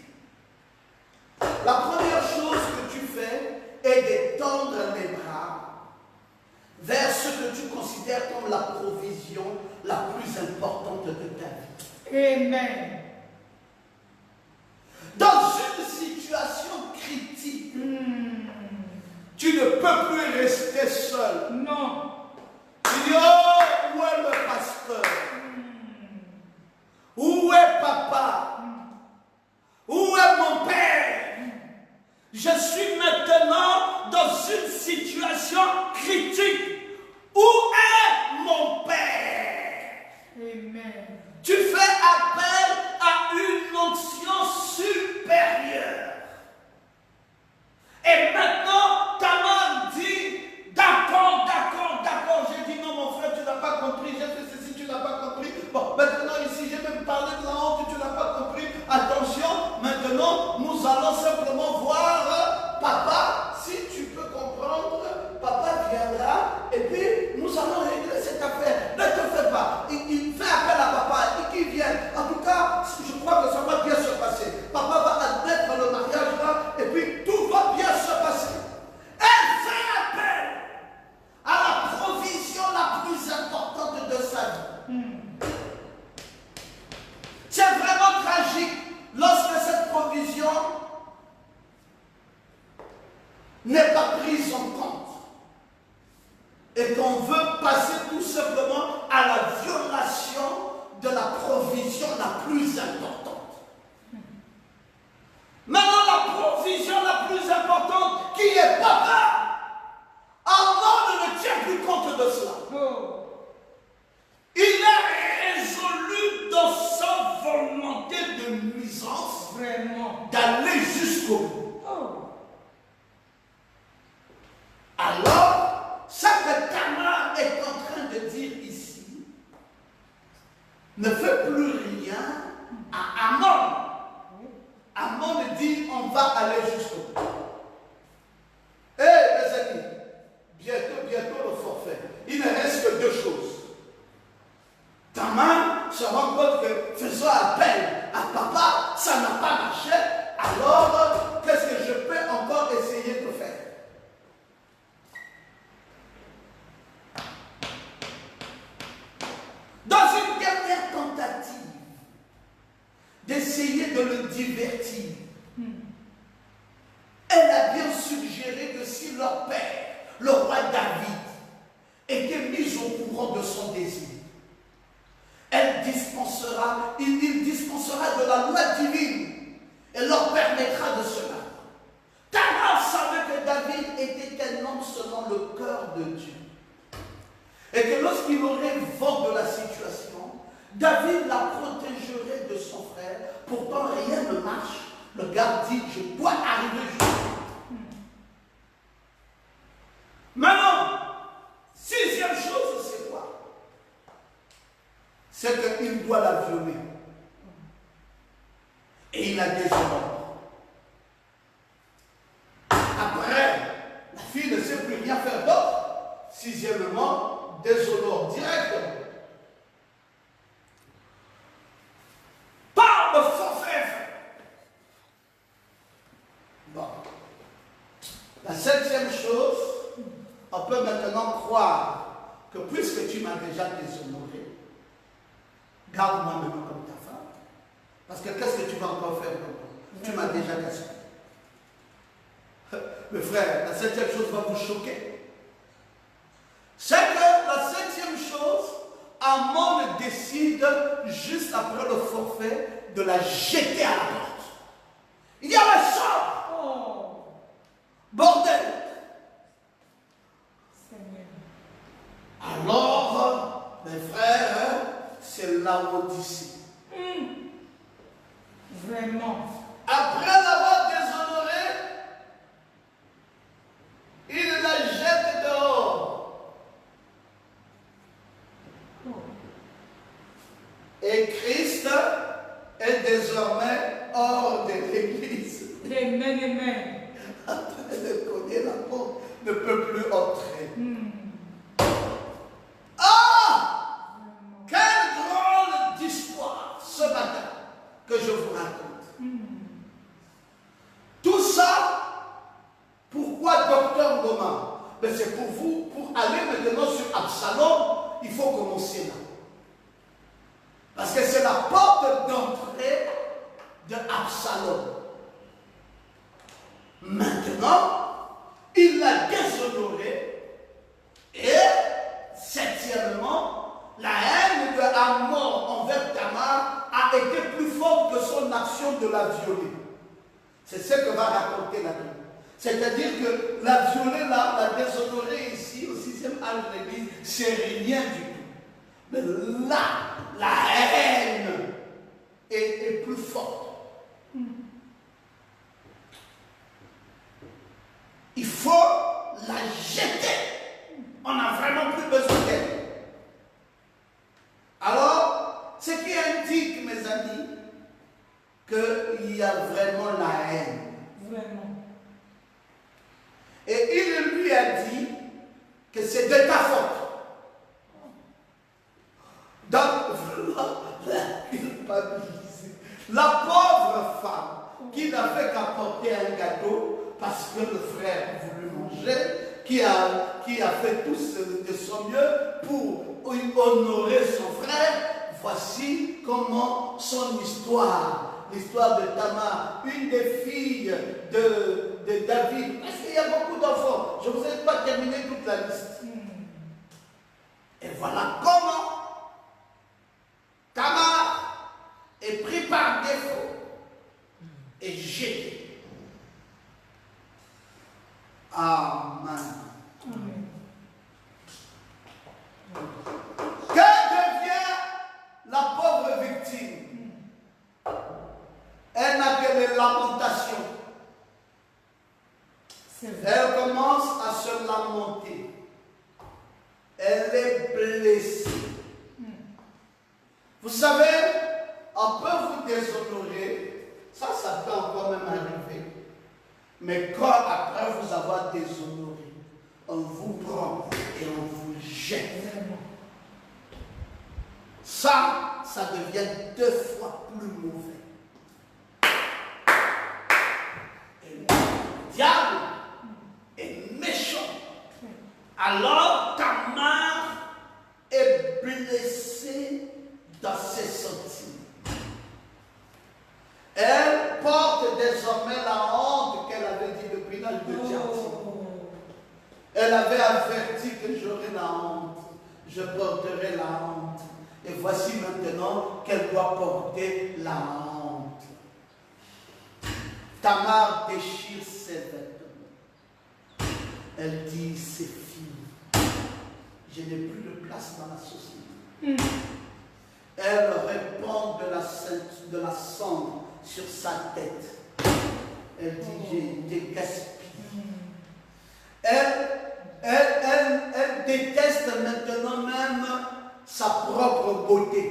Speaker 3: la première chose que tu fais est d'étendre les bras vers ce que tu considères comme la provision la plus importante de ta vie.
Speaker 2: Amen.
Speaker 3: Dans une situation critique, tu ne peux plus rester seul.
Speaker 2: Non.
Speaker 3: Tu dis, oh, où est le pasteur? Où est papa? Où est mon père? Je n'est pas prise en compte et qu'on veut passer tout simplement à la violation de la provision la plus importante. Maintenant, la provision la plus importante, qui est papa, Allah ne tient plus compte de cela.
Speaker 2: Oh.
Speaker 3: Il est résolu dans sa volonté de nuisance
Speaker 2: Vraiment.
Speaker 3: d'aller jusqu'au bout.
Speaker 2: Oh.
Speaker 3: Alors, ça que Tamar est en train de dire ici ne fait plus rien à Amon. Amon dit on va aller jusqu'au bout. Eh mes amis, bientôt le forfait. Il ne reste que deux choses. Tamar se rend compte que faisant appel à papa, ça n'a pas marché. Alors, qu'est-ce que je peux encore essayer de faire? Dans une dernière tentative d'essayer de le divertir, elle a bien suggéré que si leur père, le roi David, était mis au courant de son désir, il dispensera de la loi divine et leur permettra de se battre. Tamar savait que David était un homme selon le cœur de Dieu. Et que lorsqu'il aurait vent de la situation, David la protégerait de son frère. Pourtant, rien ne marche. Le gars dit, je dois arriver jusqu'à. Maintenant, sixième chose, c'est quoi? C'est qu'il doit la violer. Et il a des ordres. Après, la fille ne sait plus rien faire d'autre. Sixièmement, déshonore directement. Par le forfait. Bon. La septième chose, on peut maintenant croire que puisque tu m'as déjà déshonoré, garde-moi maintenant comme ta femme. Parce que qu'est-ce que tu vas encore faire pour moi? Tu m'as déjà cassé. Mais frère, la septième chose va vous choquer. C'est que la septième chose, Amon décide, juste après le forfait, de la jeter à la porte. Il y a le sort.
Speaker 2: Oh.
Speaker 3: Bordel.
Speaker 2: Seigneur.
Speaker 3: Alors, mes frères, c'est l'Odyssée.
Speaker 2: Vraiment.
Speaker 3: Après l'avoir déshonoré, il la jette dehors.
Speaker 2: Oh.
Speaker 3: Et Christ est désormais hors de l'église.
Speaker 2: Amen.
Speaker 3: Après de cogner la porte, ne peut plus entrer. Ah! Quelle drôle d'histoire ce matin que je vous raconte. Tout ça, pourquoi docteur Goma? Ben c'est pour vous, pour aller maintenant sur Absalom, il faut commencer là. Parce que c'est la porte d'entrée de Absalom. Maintenant, il l'a déshonoré. Et, septièmement, la haine de Amon envers Tamar a été plus forte que son action de la violer. C'est ce que va raconter la Bible. C'est-à-dire que la violer, la déshonorer ici, au 6e âge de l'Église, c'est rien du tout. Mais là, la haine est plus forte. Il faut la jeter. On n'a vraiment plus besoin d'elle. Alors, ce qui indique, mes amis, qu'il y a vraiment la haine.
Speaker 2: Vraiment.
Speaker 3: Et il lui a dit que c'est de ta faute. Donc, voilà la culpabilité. La pauvre femme qui n'a fait qu'apporter un gâteau parce que le frère voulait manger, qui a fait tout de son mieux pour honorer son frère, voici comment son histoire, l'histoire de Tamar, une des filles de de David. Parce qu'il y a beaucoup d'enfants. Je ne vous ai pas terminé toute la liste. Et voilà comment Tamar est pris par défaut et jeté. Amen. Que devient la pauvre victime? Elle n'a que les lamentations. Elle commence à se lamenter. Elle est blessée. Vous savez, on peut vous déshonorer. Ça peut encore même arriver. Mais quand après vous avoir déshonoré, on vous prend et on vous jette. Ça devient 2 fois plus mauvais. Et le diable est méchant. Alors Tamar est blessée dans ses sentiments. Elle porte désormais la honte qu'elle avait dit depuis l'âge de 10 ans. Elle avait averti que j'aurais la honte. Je porterai la honte. Et voici maintenant qu'elle doit porter la honte. Tamar déchire ses vêtements. Elle dit, c'est fini. Je n'ai plus de place dans la société. Elle répand de la cendre sur sa tête. Elle dit, j'ai été gaspillée. Elle déteste maintenant même sa propre beauté.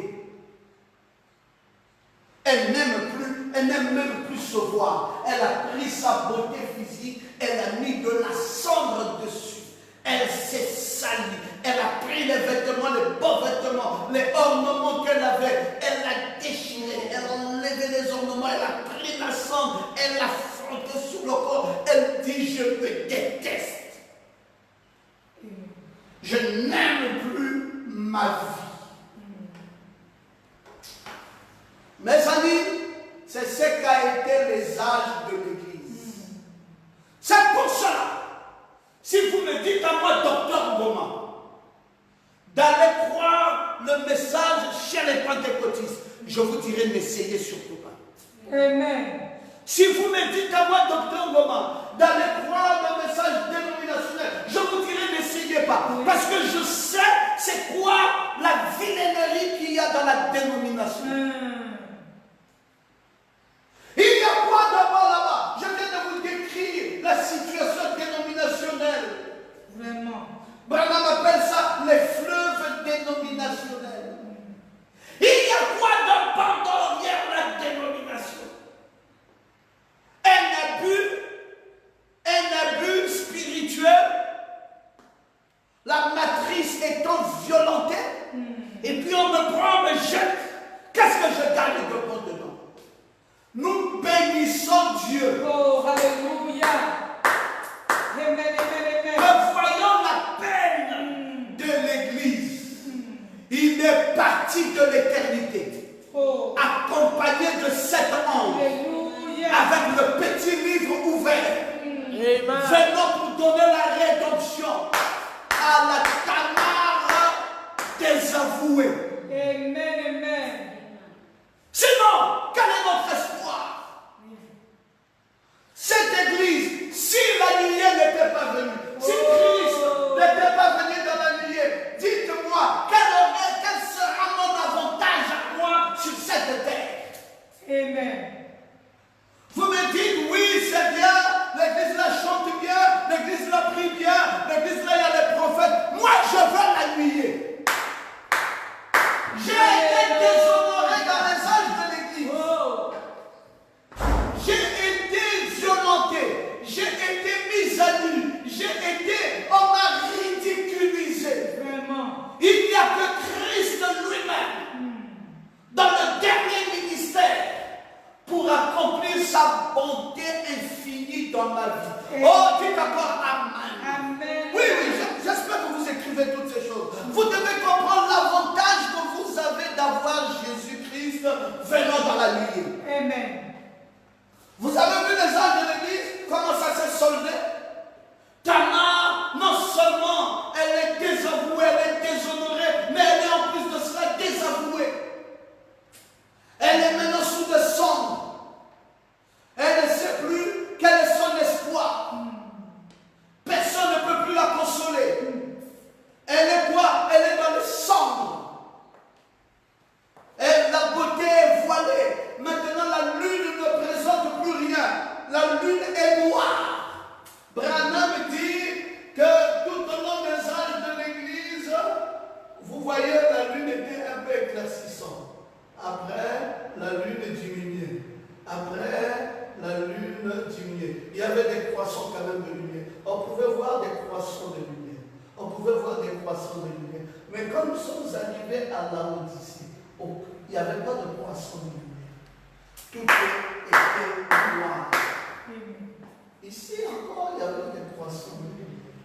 Speaker 3: Elle n'aime même plus se voir. Elle a pris sa beauté physique, elle a mis de la cendre dessus. Elle s'est salie. Elle a pris les vêtements, les beaux vêtements, les ornements qu'elle avait. Elle a déchiré, elle a enlevé les ornements, elle a pris la cendre, elle l'a frottée sur le corps. Elle dit, je me déteste. Je n'aime plus ma vie. Mes amis, c'est ce qu'a été les âges de l'Église. C'est pour cela, si vous me dites à moi, docteur Goma, d'aller croire le message chez les pentecôtistes, je vous dirai n'essayez surtout pas.
Speaker 2: Amen.
Speaker 3: Si vous me dites à moi, docteur Goma, d'aller croire le message dénominationnel, je vous dirai n'essayez pas. Parce que je sais c'est quoi la vilainerie qu'il y a dans la dénomination. Il y a quoi d'abord là-bas? Je viens de vous décrire la situation dénominationnelle.
Speaker 2: Vraiment.
Speaker 3: Branham appelle ça les fleuves dénominationnels. Il y a quoi d'abord derrière la dénomination? Un abus spirituel, la matrice étant violentée, et puis on me prend, on me jette. Qu'est-ce que je gagne de bon dedans? Nous bénissons Dieu.
Speaker 2: Oh, alléluia. Amen, amen, amen.
Speaker 3: En voyant la peine de l'Église, il est parti de l'éternité, accompagné de 7 anges, avec le petit livre ouvert, venant pour donner la rédemption à la Tamar désavouée.
Speaker 2: Amen, amen.
Speaker 3: Sinon, quel est notre espoir? Cette église, si la nuée n'était pas venue, si Christ n'était pas venu dans la nuée, dites-moi, quel sera mon avantage à moi sur cette terre?
Speaker 2: Amen.
Speaker 3: Vous me dites, oui, c'est bien, l'église là chante bien, l'église là prie bien, l'église là il y a les prophètes. Après, la lune diminuait. Après, la lune diminuait. Il y avait des croissants quand même de lumière. On pouvait voir des croissants de lumière. On pouvait voir des croissants de lumière. Mais quand nous sommes arrivés à Laodicée, il n'y avait pas de croissant de lumière. Tout était noir. Ici encore, il y avait des croissants de lumière.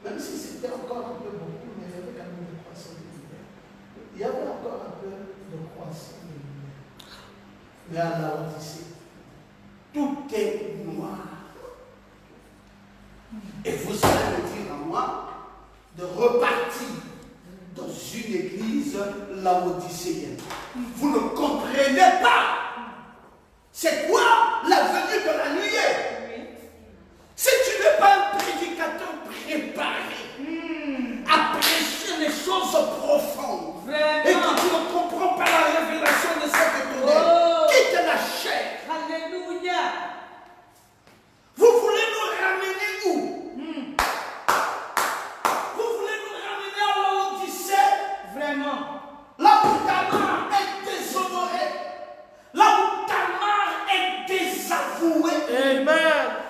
Speaker 3: Même si c'était encore un peu beaucoup, mais il y avait quand même des croissants de lumière. Il y avait encore un peu de croissants de lumière. Mais à Laodicée, tout est noir. Et vous allez me dire à moi de repartir dans une église laodicéenne. Vous ne comprenez pas. C'est quoi la venue de la nuée? Si tu n'es pas un prédicateur préparé à prêcher les choses profondes et que tu ne comprends pas la révélation de cette étonnelle, quitte la chair.
Speaker 2: Alléluia.
Speaker 3: Vous voulez nous ramener où? Vous voulez nous ramener à l'Odyssée?
Speaker 2: Vraiment.
Speaker 3: Là où Tamar est déshonorée, là où Tamar est désavouée,
Speaker 1: Amen.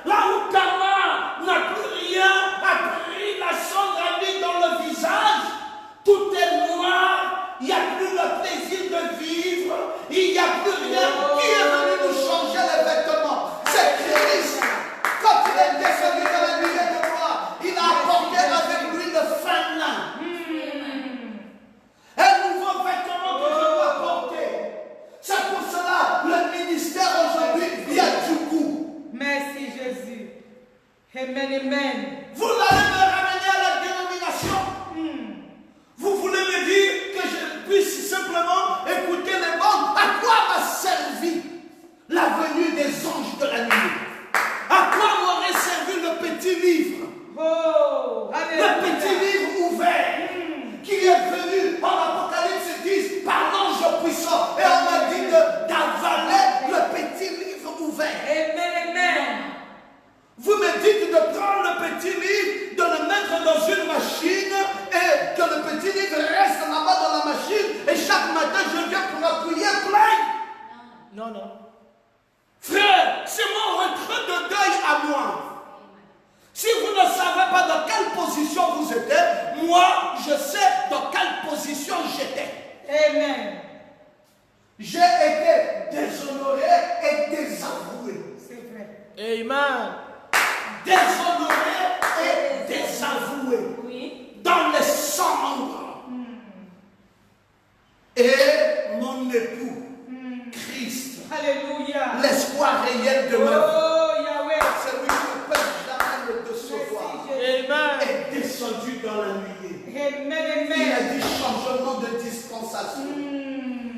Speaker 3: là où Tamar n'a plus rien, a pris la cendre à lui dans le visage, tout est noir, il n'y a plus le plaisir de vivre, il n'y a plus rien. Qui est venu nous changer les vêtements? C'est Christ. Quand il est descendu dans la nuée de gloire, il a apporté avec lui le fin lin. Un nouveau vêtement que je dois porter. C'est pour cela le ministère aujourd'hui, il y a du goût.
Speaker 2: Merci Jésus. Amen, amen.
Speaker 3: Vous allez me ramener à la dénomination. Vous voulez me dire que je puisse simplement écouter les bandes. À quoi m'a servi la venue des anges de la nuit? À quoi m'aurait servi le petit livre?
Speaker 2: Oh,
Speaker 3: Le petit livre ouvert qui est venu en Apocalypse 10 par l'ange puissant. Et on m'a dit d'avaler le petit livre ouvert.
Speaker 2: Amen, amen.
Speaker 3: Vous me dites de prendre le petit livre, de le mettre dans une machine et que le petit livre reste là-bas dans la machine et chaque matin je viens pour appuyer plein.
Speaker 1: Non, non.
Speaker 3: Frère, c'est mon retrait de deuil à moi. Si vous ne savez pas dans quelle position vous étiez, moi je sais dans quelle position j'étais.
Speaker 2: Amen.
Speaker 3: J'ai été déshonoré et désavoué.
Speaker 2: C'est vrai.
Speaker 1: Amen.
Speaker 3: Déshonoré et désavoué.
Speaker 2: Oui.
Speaker 3: Dans les cendres. Et mon époux, Christ,
Speaker 2: Alléluia.
Speaker 3: l'espoir réel de ma vie,
Speaker 2: Oh, Yahweh.
Speaker 3: celui qui ne peut jamais le décevoir,
Speaker 1: Amen.
Speaker 3: est descendu dans la nuée.
Speaker 2: Amen,
Speaker 3: Il a
Speaker 2: amen.
Speaker 3: dit changement de dispensation.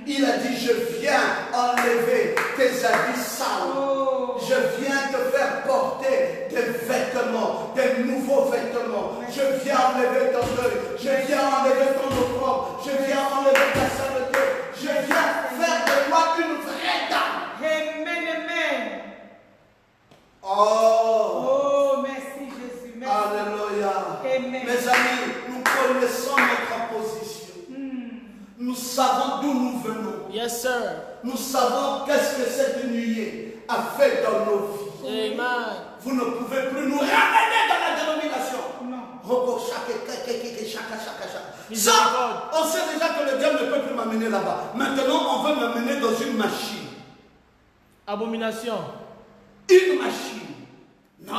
Speaker 3: Il a dit je viens enlever tes habits sales.
Speaker 2: Oh.
Speaker 3: Je viens te faire porter des vêtements, des nouveaux vêtements. Je viens enlever ton deuil. Je viens enlever ton opprobre. Je viens enlever ta saleté. Je viens faire de toi une vraie dame.
Speaker 2: Amen, amen.
Speaker 3: Oh,
Speaker 2: Oh, merci Jésus. Merci.
Speaker 3: alléluia.
Speaker 2: Amen.
Speaker 3: Mes amis, nous connaissons notre position. Nous savons d'où nous venons.
Speaker 1: Yes, sir.
Speaker 3: Nous savons qu'est-ce que cette nuée a fait dans nos vies.
Speaker 1: Amen.
Speaker 3: Vous ne pouvez plus nous ramener dans la dénomination.
Speaker 2: Non.
Speaker 3: Ça, on sait déjà que le diable ne peut plus m'amener là-bas. Maintenant, on veut m'amener dans une machine.
Speaker 1: Abomination.
Speaker 3: Une machine. Non.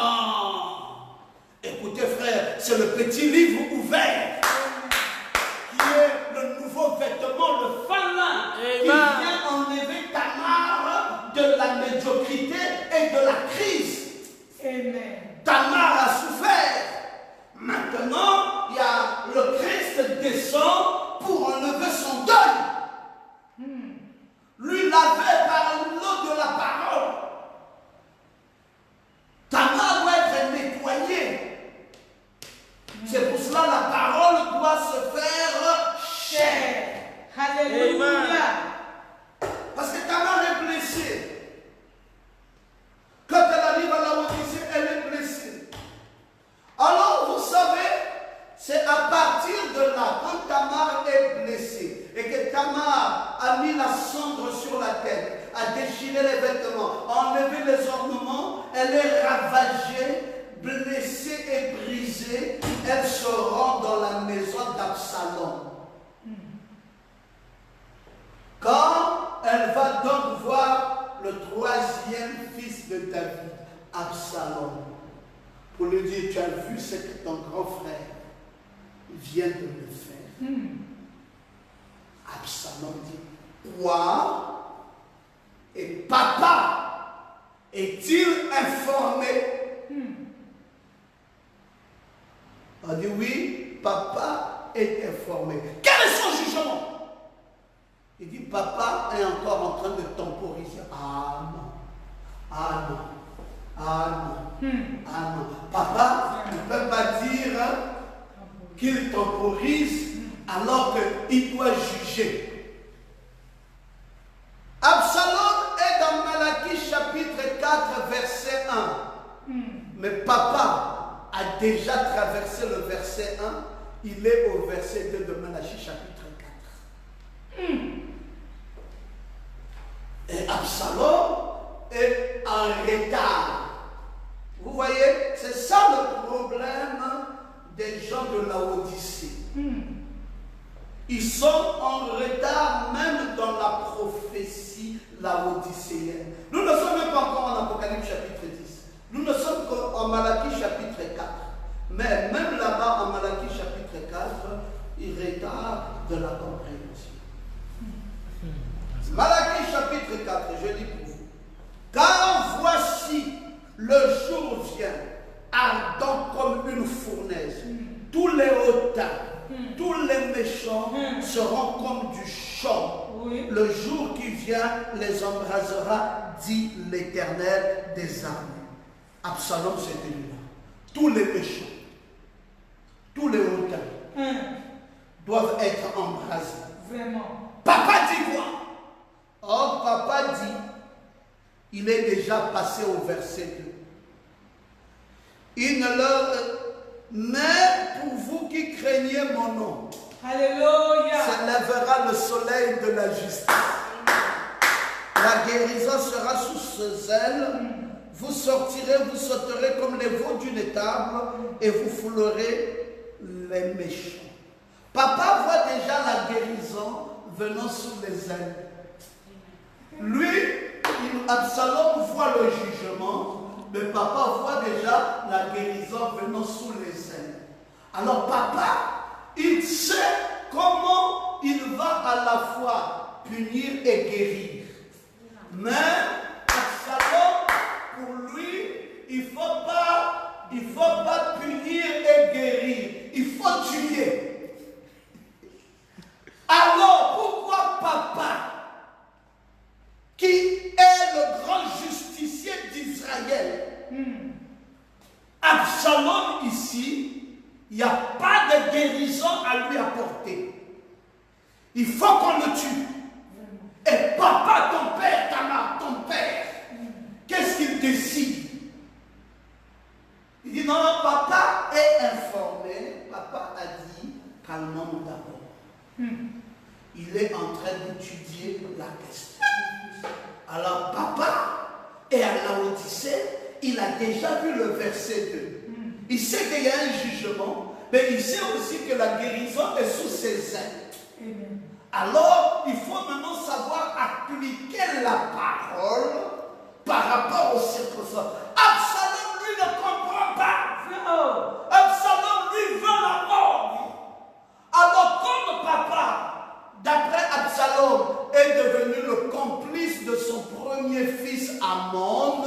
Speaker 3: Écoutez, frère, c'est le petit livre ouvert qui est le nouveau vêtement, le fin lin, qui
Speaker 1: Amen.
Speaker 3: vient enlever Tamar de la médiocrité et de la crise.
Speaker 2: Amen.
Speaker 3: Tamar a souffert. Maintenant, il y a le Christ descend pour enlever son deuil. Lui laver par l'eau de la parole. Tamar doit être nettoyée. C'est pour cela la parole doit se faire chair.
Speaker 2: Alléluia.
Speaker 3: Parce que Tamar est blessée. Quand elle arrive à la Odyssée, elle est blessée. Alors, vous savez, c'est à partir de là, quand Tamar est blessée et que Tamar a mis la cendre sur la tête, a déchiré les vêtements, a enlevé les ornements, elle est ravagée, blessée et brisée. Elle se rend dans la maison d'Absalom. Quand elle va donc voir le troisième fils de David, Absalom, pour lui dire, tu as vu ce que ton grand frère vient de me faire. Absalom dit, quoi? Et papa est-il informé? On dit oui, papa est informé. Quel est son jugement? Il dit, papa est encore en train de temporiser. Ah non, ah non, ah non, ah non. Papa ne peut pas dire qu'il temporise alors qu'il doit juger. Absalom est dans Malachie chapitre 4 verset 1. Mais papa a déjà traversé le verset 1. Il est au verset 2 de Malachie chapitre 4. Et Absalom est en retard. Vous voyez, c'est ça le problème des gens de Laodicée. Ils sont en retard même dans la prophétie laodicéenne. Nous ne sommes même pas encore en Apocalypse chapitre 10. Nous ne sommes qu'en Malachie chapitre 4. Mais même là-bas en Malachie chapitre 4, ils retardent de la compréhension. Malachie chapitre 4, je lis pour vous. Car voici, le jour vient, ardent comme une fournaise. Tous les hautains, tous les méchants seront comme du chaume. Oui. Le jour qui vient les embrasera, dit l'Éternel des armées. Absalom, c'était lui-là. Tous les méchants, tous les hautains doivent être embrasés.
Speaker 2: Vraiment.
Speaker 3: Papa dit quoi? Oh, papa dit, il est déjà passé au verset 2. Il ne leur... Mais pour vous qui craignez mon nom,
Speaker 2: Alléluia,
Speaker 3: s'élèvera le soleil de la justice. La guérison sera sous ses ailes. Vous sortirez, vous sauterez comme les veaux d'une étable et vous foulerez les méchants. Papa voit déjà la guérison venant sous les ailes. Lui, Absalom voit le jugement, mais papa voit déjà la guérison venant sous les ailes. Alors papa, il sait comment il va à la fois punir et guérir. Mais Absalom, pour lui, il ne faut pas punir et guérir. Il faut tuer. Alors pourquoi papa, qui est le grand justicier d'Israël, Absalom ici, il n'y a pas de guérison à lui apporter. Il faut qu'on le tue. Et papa, ton père, Tamar, ton père, qu'est-ce qu'il décide? Il dit non, papa est informé. Papa a dit, calmons-nous d'abord. Il est en train d'étudier la question. Alors papa est à Laodicée, il a déjà vu le verset 2. Il sait qu'il y a un jugement, mais il sait aussi que la guérison est sous ses ailes. Alors il faut maintenant savoir appliquer la parole par rapport aux circonstances. Absalom lui ne comprend pas. Absalom lui veut la mort. Alors comme papa, d'après Absalom, est devenu le complice de son premier fils Amnon,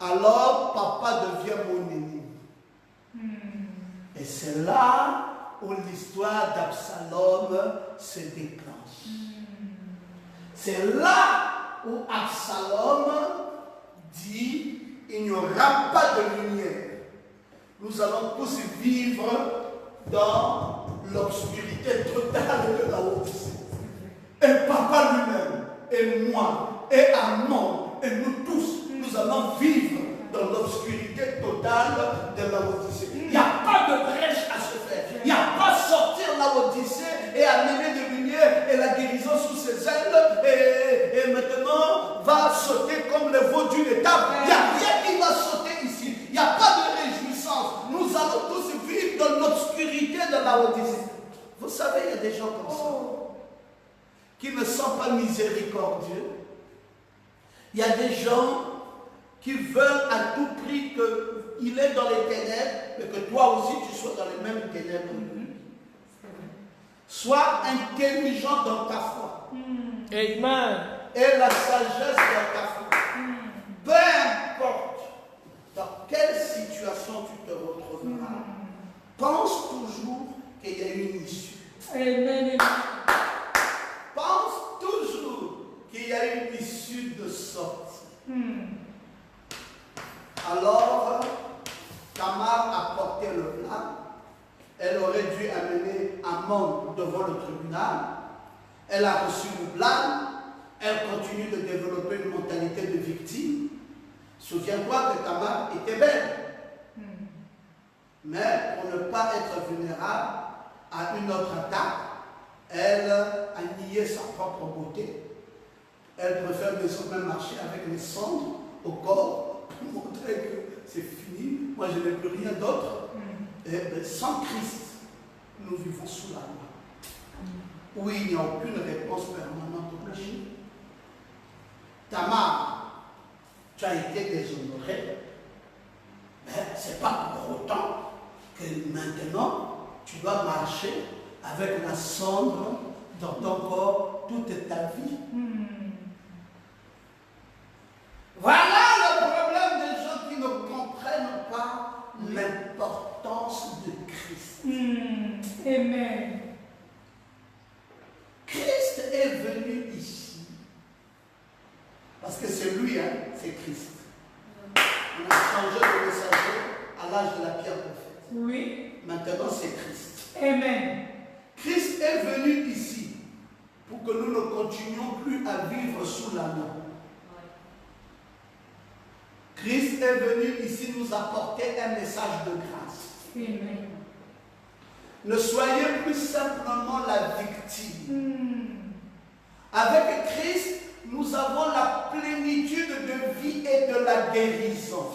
Speaker 3: alors papa devient mon ennemi. Et c'est là où l'histoire d'Absalom se déclenche. C'est là où Absalom dit, il n'y aura pas de lumière. Nous allons tous vivre dans l'obscurité totale de la Odyssée. Et papa lui-même, et moi, et Amnon, et nous tous, nous allons vivre dans l'obscurité totale de la Odyssée. Il n'y a pas de brèche à se faire. Il n'y a pas sortir la Odyssée et amener de lumière et la guérison sous ses ailes l'obscurité de la Odyssée. Vous savez, il y a des gens comme ça, qui ne sont pas miséricordieux. Il y a des gens qui veulent à tout prix qu'il est dans les ténèbres, mais que toi aussi tu sois dans les mêmes ténèbres. Sois intelligent dans ta foi.
Speaker 1: Amen.
Speaker 3: Et la sagesse dans ta foi. Peu importe dans quelle situation tu te retrouveras, pense toujours qu'il y a une issue.
Speaker 2: Amen.
Speaker 3: Pense toujours qu'il y a une issue de sortie. Alors, Tamar a porté le plan. Elle aurait dû amener Amnon devant le tribunal. Elle a reçu le blâme. Elle continue de développer une mentalité de victime. Souviens-toi que Tamar était belle. Mais pour ne pas être vulnérable à une autre attaque, elle a nié sa propre beauté. Elle préfère désormais marcher avec les cendres au corps pour montrer que c'est fini. Moi, je n'ai plus rien d'autre. Et sans Christ, nous vivons sous la loi, où il n'y a aucune réponse permanente au péché. Tamar, tu as été déshonoré, mais ce n'est pas pour autant que maintenant tu dois marcher avec la cendre dans ton corps toute ta vie. Voilà le problème des gens qui ne comprennent pas l'importance de Christ.
Speaker 2: Amen.
Speaker 3: Christ est venu ici parce que c'est lui, hein, c'est Christ. On a changé de messager à l'âge de la pierre prophète.
Speaker 2: Oui.
Speaker 3: Maintenant, c'est Christ.
Speaker 2: Amen.
Speaker 3: Christ est venu ici pour que nous ne continuions plus à vivre sous la loi. Christ est venu ici nous apporter un message de grâce.
Speaker 2: Amen.
Speaker 3: Ne soyez plus simplement la victime. Avec Christ, nous avons la plénitude de vie et de la guérison.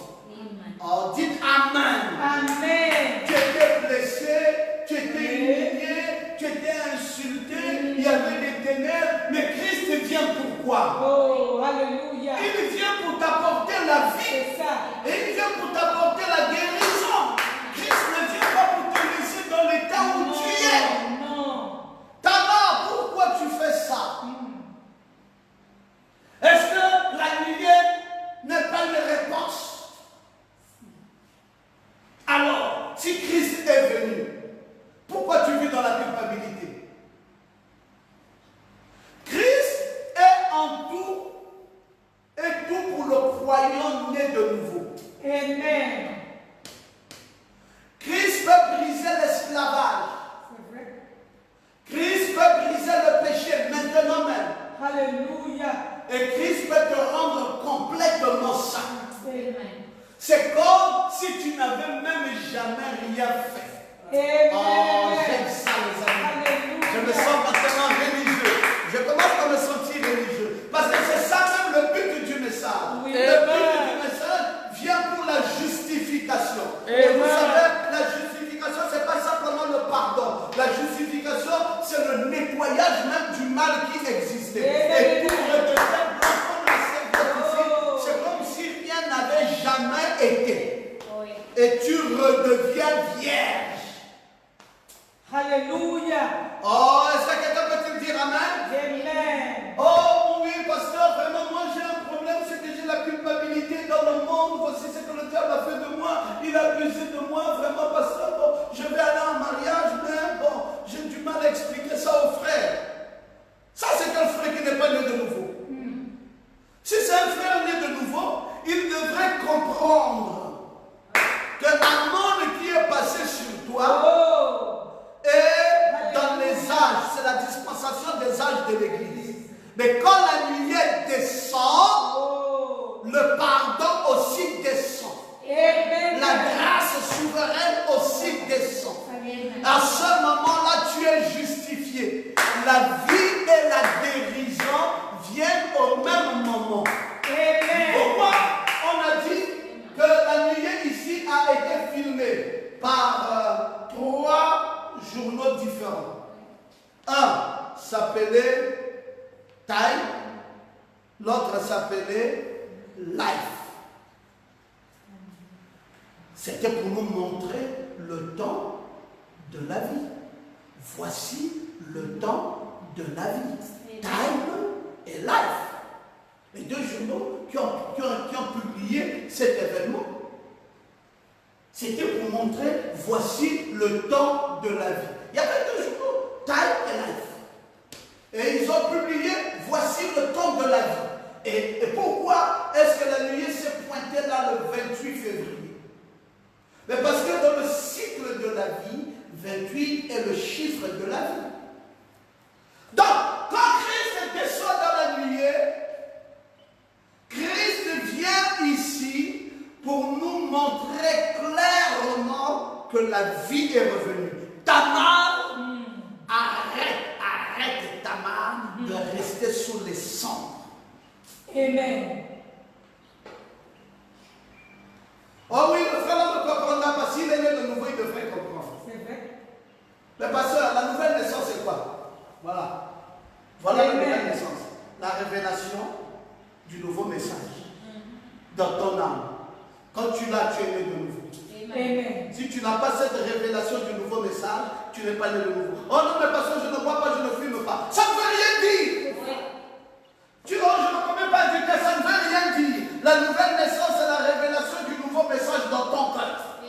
Speaker 3: Oh, dites Amen.
Speaker 2: Amen.
Speaker 3: Tu étais blessé, tu étais humilié, tu étais insulté, il y avait des ténèbres, mais Christ vient pourquoi?
Speaker 2: Oh, alléluia.
Speaker 3: Il vient pour t'apporter la vie.
Speaker 2: C'est ça.
Speaker 3: Et il vient pour t'apporter la guérison. Christ ne vient pas pour te laisser dans l'état où tu es.
Speaker 2: Non.
Speaker 3: Tamar, pourquoi tu fais ça? Est-ce que la lumière n'est pas une réponse? Alors, si Christ est venu, pourquoi tu vis dans la culpabilité? Christ est en tout et tout pour le croyant né de nouveau.
Speaker 2: Amen.
Speaker 3: Christ peut briser l'esclavage.
Speaker 2: C'est vrai.
Speaker 3: Christ peut briser le péché maintenant même.
Speaker 2: Alléluia.
Speaker 3: Et Christ peut te rendre complètement saint.
Speaker 2: Amen.
Speaker 3: C'est comme si tu n'avais même jamais rien fait.
Speaker 2: Amen.
Speaker 3: Oh, j'aime ça, les amis.
Speaker 2: Alléluia.
Speaker 3: Je me sens maintenant religieux. Je commence à me sentir religieux. Parce que c'est ça même le but du message.
Speaker 2: Oui.
Speaker 3: Le but du message vient pour la justification. Et vous
Speaker 1: Amen.
Speaker 3: savez, la justification, ce n'est pas simplement le pardon. La justification, c'est le nettoyage même du mal qui existait. Et tout redevenir blanc comme la serviette ici, c'est comme si rien n'avait jamais été. Et tu redeviens vierge.
Speaker 2: Alléluia.
Speaker 3: Oh, est-ce que quelqu'un peut-il dire Amen?
Speaker 2: Amen.
Speaker 3: Oh oui, pasteur, vraiment, moi j'ai un problème, c'est que j'ai la culpabilité dans le monde. Voici ce que le diable a fait de moi. Il a abusé de moi, vraiment, pasteur. Bon, je vais aller en mariage, mais bon, j'ai du mal à expliquer ça aux frères. Ça, c'est un frère qui n'est pas né de nouveau. Si c'est un frère né de nouveau, il devrait comprendre que Amon qui est passé sur toi, et dans les âges, c'est la dispensation des âges de l'Église. Mais quand la lumière descend, le pardon aussi descend.
Speaker 2: Amen.
Speaker 3: La grâce souveraine aussi descend. À ce moment-là, tu es justifié. La vie et la guérison viennent au même moment.
Speaker 2: Amen.
Speaker 3: Pourquoi on a dit que la nuée ici a été filmée par 3 savons. Un s'appelait Time, l'autre s'appelait Life. C'était pour nous montrer le temps de la vie. Voici le temps de la vie. Time et Life. Les deux journaux qui ont publié cet événement. C'était pour montrer, voici le temps de la vie. Il y avait deux journaux, Time et Life. Et ils ont publié, voici le temps de la vie. Et pourquoi est-ce que la nuée s'est pointée là le 28 février? Mais parce que dans le cycle de la vie, 28 est le chiffre de la vie. Donc, quand Christ descend dans la nuée, Christ vient ici pour nous montrer clairement que la vie est revenue. Tamar, arrête Tamar de rester sous les cendres.
Speaker 2: Amen.
Speaker 3: Oh oui, le frère ne comprendra pas. S'il est né de nouveau, il devrait comprendre.
Speaker 2: C'est vrai.
Speaker 3: Mais pasteur, la nouvelle naissance, c'est quoi? Voilà. Voilà la nouvelle naissance. La révélation du nouveau message dans ton âme. Quand tu l'as, tu es né de nouveau.
Speaker 2: Amen.
Speaker 3: Si tu n'as pas cette révélation du nouveau message, tu n'es pas né de nouveau. Oh non, mais pasteur, je ne bois pas, je ne fume pas. Ça ne veut rien dire. Tu vois, je ne peux même pas dire que ça ne veut rien dire. La nouvelle naissance, c'est la révélation du nouveau message dans ton cœur.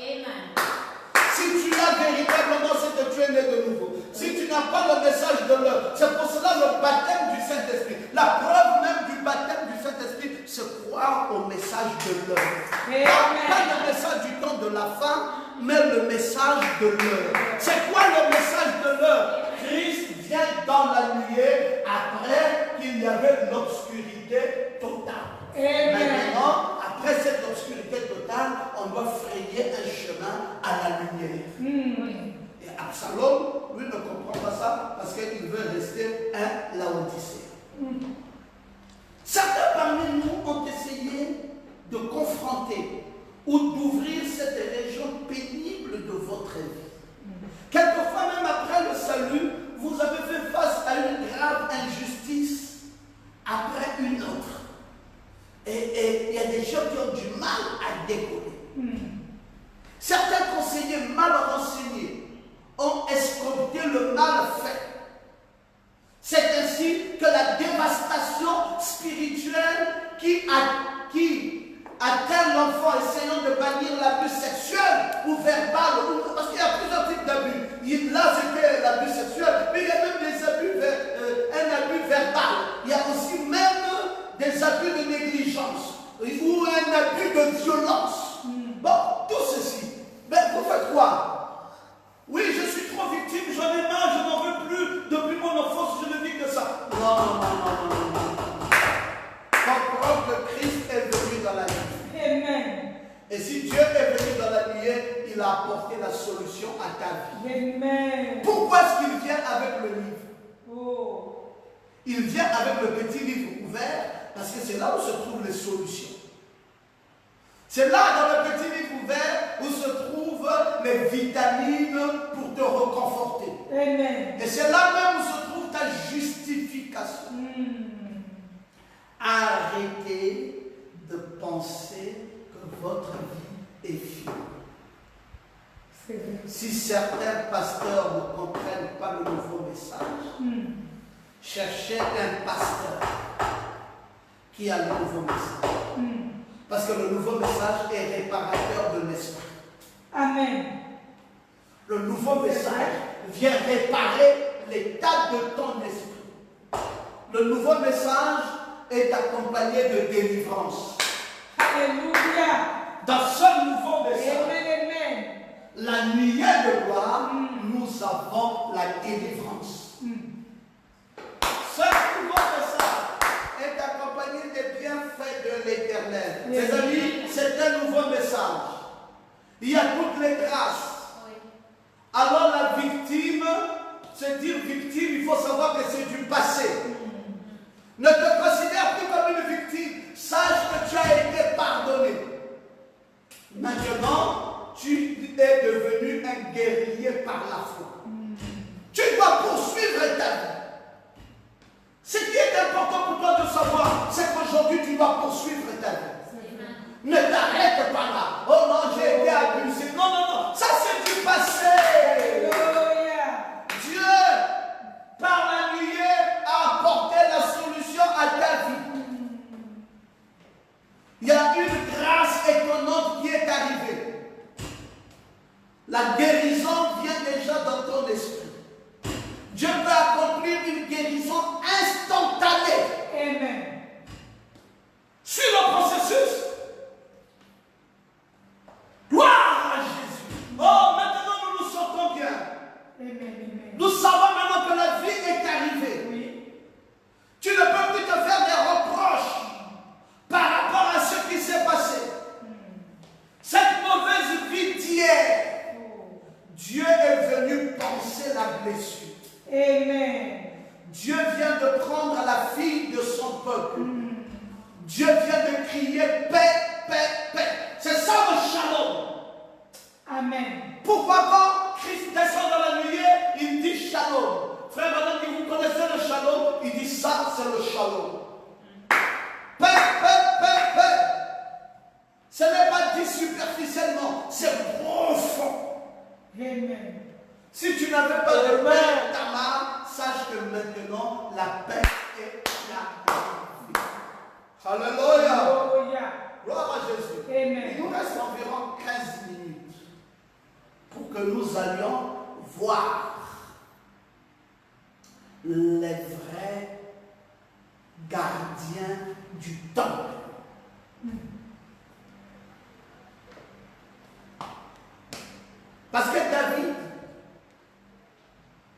Speaker 3: Si tu as véritablement, c'est que tu es né de nouveau. Si tu n'as pas le message de l'heure, c'est pour cela le baptême du Saint-Esprit. La preuve même du baptême du Saint-Esprit, c'est croire au message de l'heure. Pas le message du temps de la fin, mais le message de l'heure. C'est quoi le message de l'heure? Christ vient dans la nuée après qu'il y avait l'obscurité totale. Maintenant, après cette obscurité totale, on doit frayer un chemin à la lumière. Et Absalom, lui, ne comprend pas ça parce qu'il veut rester un Laodicée. Certains parmi nous ont essayé de confronter ou d'ouvrir cette région pénible de votre vie. Quelquefois, même après le salut, vous avez fait face à une grave injustice après une autre. Et il y a des gens qui ont du mal à décoller. Certains conseillers mal renseignés ont escompté le mal fait. C'est ainsi que la dévastation spirituelle qui atteint l'enfant essayant de bannir l'abus sexuel ou verbal, parce qu'il y a plusieurs types d'abus. Là, c'était l'abus sexuel, mais il y a même des abus, un abus verbal. Il y a aussi même des abus de négligence ou un abus de violence. Bon, tout ceci. Mais vous faites quoi? Oui, je suis trop victime, j'en ai marre, je n'en veux plus. Depuis mon enfance, je ne vis que ça. Non. Comprends que Christ est venu dans la vie.
Speaker 2: Amen.
Speaker 3: Et si Dieu est venu dans la nuée, il a apporté la solution à ta vie.
Speaker 2: Amen.
Speaker 3: Pourquoi est-ce qu'il vient avec le livre?
Speaker 2: Oh.
Speaker 3: Il vient avec le petit livre ouvert parce que c'est là où se trouvent les solutions. C'est là, dans le petit livre ouvert, où se trouvent les vitamines pour te reconforter.
Speaker 2: Amen.
Speaker 3: Et c'est là même où se trouve ta justification. Arrêtez de penser que votre vie est finie. Si certains pasteurs ne comprennent pas le nouveau message, cherchez un pasteur qui a le nouveau message. Parce que le nouveau message est réparateur de l'esprit.
Speaker 2: Amen.
Speaker 3: Le nouveau message vient réparer l'état de ton esprit. Le nouveau message est accompagné de délivrance.
Speaker 2: Alléluia.
Speaker 3: Dans ce nouveau message,
Speaker 2: Amen.
Speaker 3: la nuée de gloire, nous avons la délivrance. Ce nouveau message est accompagné des bienfaits de l'Éternel. Mes amis, c'est un nouveau message. Il y a toutes les grâces. Alors la victime, se dire victime, il faut savoir que c'est du passé. Ne te considère plus comme une victime. Sache que tu as été pardonné. Maintenant, tu es devenu un guerrier par la foi. Tu dois tu vas poursuivre ta vie. Ne t'arrête pas là. Oh non, j'ai été abusé. Non, non, non. Ça, c'est du passé.
Speaker 2: Alléluia.
Speaker 3: Dieu, par la nuée, a apporté la solution à ta vie. Il y a une grâce étonnante qui est arrivée. La guérison vient déjà dans ton esprit. Dieu peut accomplir une guérison instantanée.
Speaker 2: Amen.
Speaker 3: Sur le processus. Gloire à Jésus. Oh, maintenant nous nous sentons bien.
Speaker 2: Amen.
Speaker 3: Nous savons maintenant que la vie est arrivée.
Speaker 2: Oui.
Speaker 3: Tu ne peux plus te faire des reproches par rapport à ce qui s'est passé. Cette mauvaise vie d'hier, Dieu est venu penser la blessure.
Speaker 2: Amen.
Speaker 3: Dieu vient de prendre la fille de son peuple. Dieu vient de crier paix, paix, paix. C'est ça le shalom.
Speaker 2: Amen.
Speaker 3: Pourquoi quand Christ descend dans la nuée, il dit shalom. Frère, madame, vous connaissez le shalom, il dit ça, c'est le shalom. Paix, paix, paix, paix. Ce n'est pas dit superficiellement, c'est profond.
Speaker 2: Amen.
Speaker 3: Si tu n'avais pas de paix dans ta main, sache que maintenant la paix est là. Alléluia.
Speaker 2: Alléluia.
Speaker 3: Gloire à Jésus.
Speaker 2: Amen.
Speaker 3: Il nous reste environ 15 minutes pour que nous allions voir les vrais gardiens du temple. Parce que David,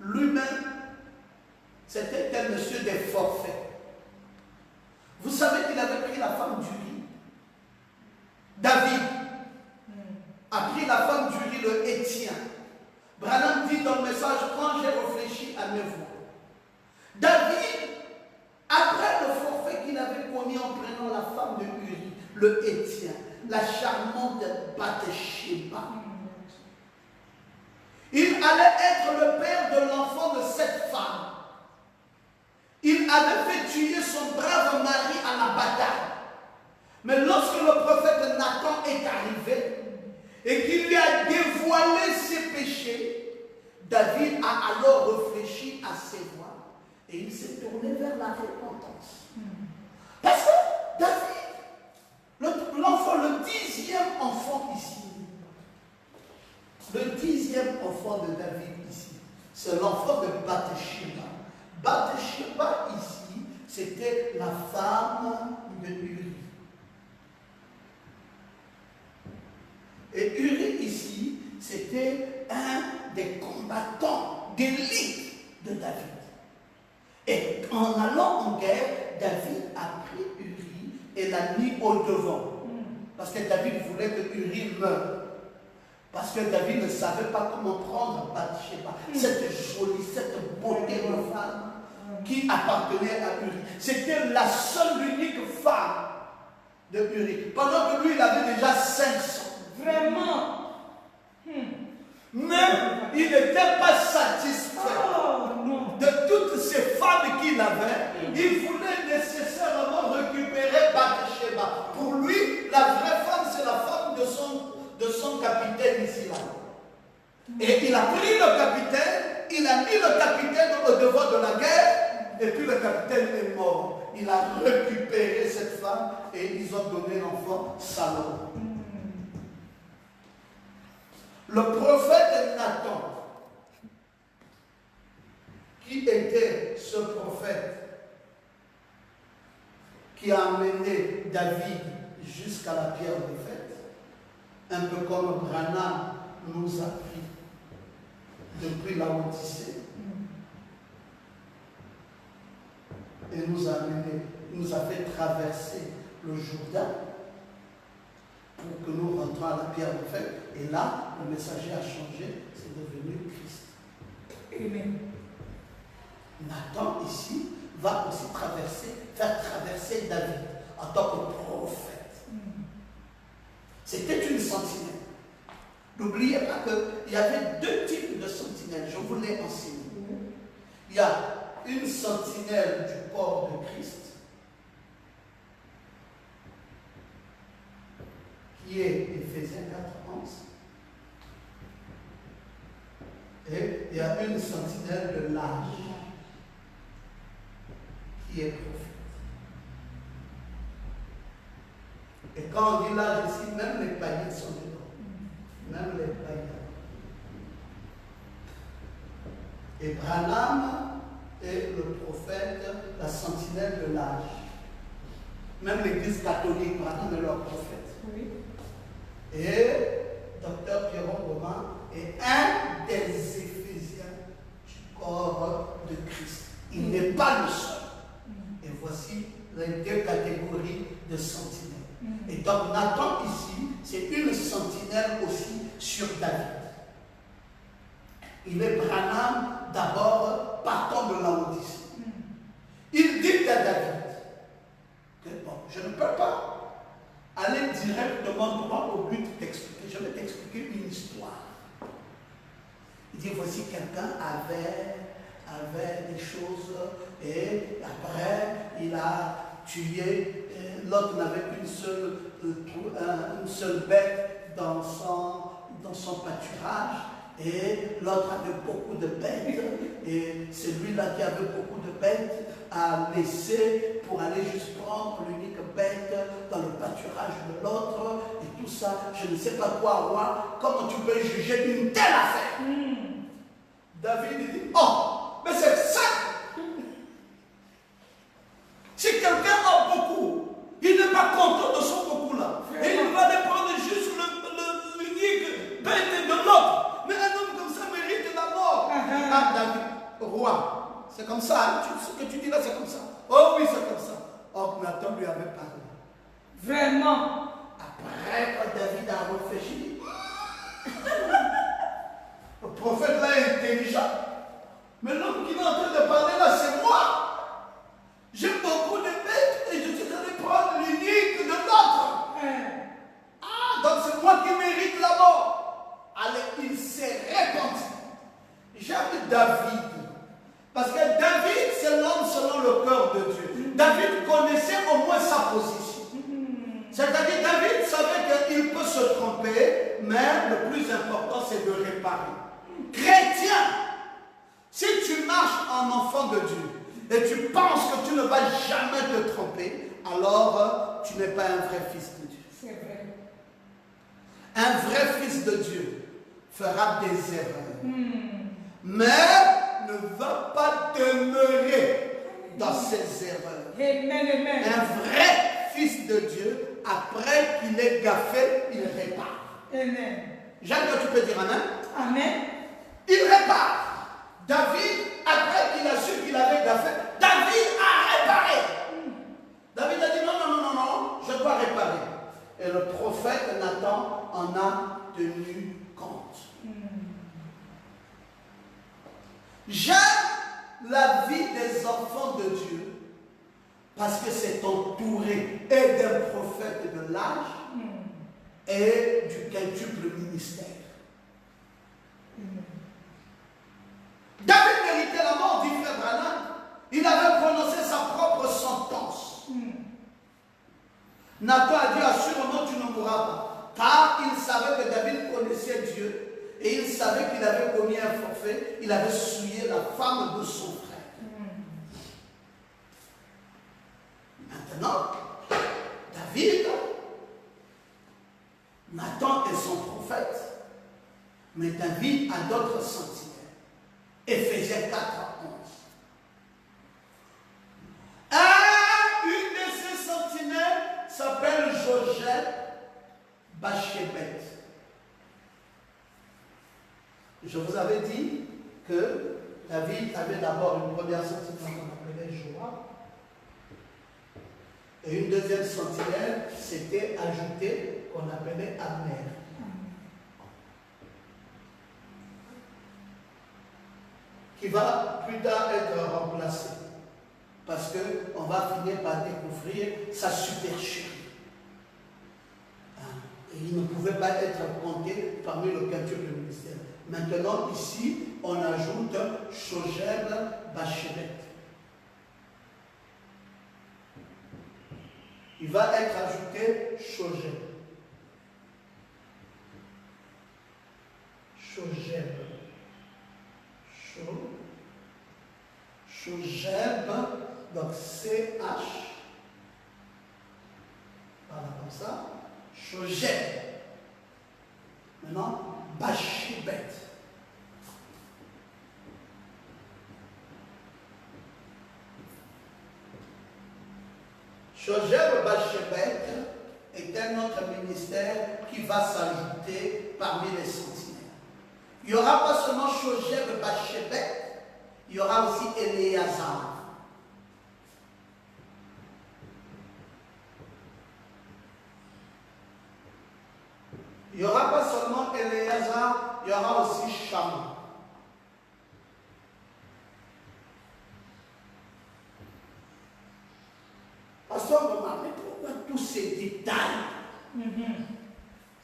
Speaker 3: lui-même, c'était un monsieur des forfaits. Vous savez qu'il avait pris la femme d'Uri. David a pris la femme d'Uri, le Héthien. Branham dit dans le message, quand j'ai réfléchi à mes voix. David, après le forfait qu'il avait commis en prenant la femme de Uri, le Héthien, la charmante Bathsheba, il allait être le père de l'enfant de cette femme. Il avait fait tuer son brave mari à la bataille. Mais lorsque le prophète Nathan est arrivé et qu'il lui a dévoilé ses péchés, David a alors réfléchi à ses voies et il s'est tourné vers la repentance. Parce que David, l'enfant, le 10e enfant ici, le 10e enfant de David ici, c'est l'enfant de Bathsheba. Bathsheba ici, c'était la femme de Uri. Et Uri ici, c'était un des combattants d'élite de David. Et en allant en guerre, David a pris Uri et l'a mis au devant. Parce que David voulait que Uri meure. Parce que David ne savait pas comment prendre Bathsheba, cette jolie, cette beauté de femme qui appartenait à Uri. C'était la seule, l'unique femme de Uri. Pendant que lui, il avait déjà 500.
Speaker 2: Vraiment.
Speaker 3: Mais il n'était pas satisfait de toutes ces femmes qu'il avait. Il voulait nécessairement récupérer Bathsheba. Pour lui, la vraie femme, c'est la femme de son capitaine ici là. Et il a pris le capitaine, il a mis le capitaine au devant de la guerre, et puis le capitaine est mort. Il a récupéré cette femme et ils ont donné l'enfant Salomon. Le prophète Nathan, qui était ce prophète qui a amené David jusqu'à la pierre de fête, un peu comme Branham nous a pris depuis la Odyssée, et nous a fait traverser le Jourdain pour que nous rentrions à la pierre de fête. Et là, le messager a changé, c'est devenu Christ.
Speaker 2: Amen.
Speaker 3: Nathan ici va aussi faire traverser David en tant que prophète. C'était une sentinelle. N'oubliez pas qu'il y avait deux types de sentinelles, je vous l'ai enseigné. Il y a une sentinelle du corps de Christ qui est Éphésiens 4:11. Et il y a une sentinelle de l'âge qui est prophète. Et quand on dit l'âge ici, même les païens sont dedans. Même les païens. Et Branham est le prophète, la sentinelle de l'âge. Même l'église catholique, Branham est leur prophète.
Speaker 2: Oui.
Speaker 3: Et Dr Pierrot Romain est un des Éphésiens du corps de Christ. Il n'est pas le seul. Et voici les deux catégories de sentinelles. Et donc Nathan ici, c'est une sentinelle aussi sur David. Il est Branham d'abord partant de Laodicée. Il dit à David que bon, je ne peux pas aller directement droit au but d'expliquer. Je vais t'expliquer une histoire. Il dit voici quelqu'un avait des choses et après il a tué. L'autre n'avait qu'une seule bête dans son pâturage. Et l'autre avait beaucoup de bêtes, et celui-là qui avait beaucoup de bêtes a laissé pour aller juste prendre l'unique bête dans le pâturage de l'autre, et tout ça, je ne sais pas quoi, roi, comment tu peux juger une telle affaire? David dit, oh, mais c'est ça! Si quelqu'un a beaucoup, il n'est pas content de son beaucoup-là, et il va aller prendre juste l'unique bête de l'autre. Mais un homme comme ça mérite la mort. Ah, David, roi, c'est comme ça, hein? Ce que tu dis là, c'est comme ça. Oh oui, c'est comme ça. Or, Nathan lui avait parlé.
Speaker 2: Vraiment.
Speaker 3: Après, quand David a réfléchi, le prophète là est intelligent. Mais l'homme qui est en train de parler là, c'est moi. J'ai beaucoup de bêtes et je suis allé prendre l'unique de l'autre. Ah, donc c'est moi qui mérite la mort. Allez, il s'est répandu. J'aime David. Parce que David, c'est l'homme selon le cœur de Dieu. David connaissait au moins sa position. C'est-à-dire, David savait qu'il peut se tromper, mais le plus important, c'est de réparer. Chrétien, si tu marches en enfant de Dieu et tu penses que tu ne vas jamais te tromper, alors tu n'es pas un vrai fils de Dieu.
Speaker 2: C'est vrai.
Speaker 3: Un vrai fils de Dieu fera des erreurs, mais ne va pas demeurer dans ses erreurs.
Speaker 2: Amen, amen.
Speaker 3: Un vrai fils de Dieu, après qu'il ait gaffé, il répare.
Speaker 2: Amen.
Speaker 3: Jacques, tu peux dire amen?
Speaker 2: Amen.
Speaker 3: Il répare. David, après qu'il a su qu'il avait gaffé, David a réparé. David a dit non, je dois réparer. Et le prophète Nathan en a tenu compte. J'aime la vie des enfants de Dieu parce que c'est entouré et d'un prophète de l'âge et du quintuple ministère. David méritait la mort, dit frère Branham. Il avait prononcé sa propre sentence. Nathan a dit assurément tu ne mourras pas. Car il savait que David connaissait Dieu et il savait qu'il avait commis un forfait. Il avait souillé la femme de son frère. Maintenant, David, Nathan est son prophète. Mais David a d'autres sentiments. Éphésiens 4:11. Une de ces sentinelles s'appelle Jogel Bachébet. Je vous avais dit que David avait d'abord une première sentinelle qu'on appelait Joab. Et une deuxième sentinelle s'était ajoutée qu'on appelait Abner. Qui va plus tard être remplacé. Parce qu'on va finir par découvrir sa supercherie. Et il ne pouvait pas être compté parmi le quintuple ministère. Maintenant, ici, on ajoute Shogel Bachébet. Il va être ajouté Shogel. Shogeb, donc C-H, voilà comme ça, Shogeb. Maintenant, Bashebet. Shogeb Bashebet est un autre ministère qui va s'ajouter parmi les sentinelles. Il n'y aura pas seulement Shogeb Bashebet, il y aura aussi Éléazar. Il n'y aura pas seulement Éléazar, il y aura aussi Shama. Pasteur, vous m'avez pourquoi tous ces détails?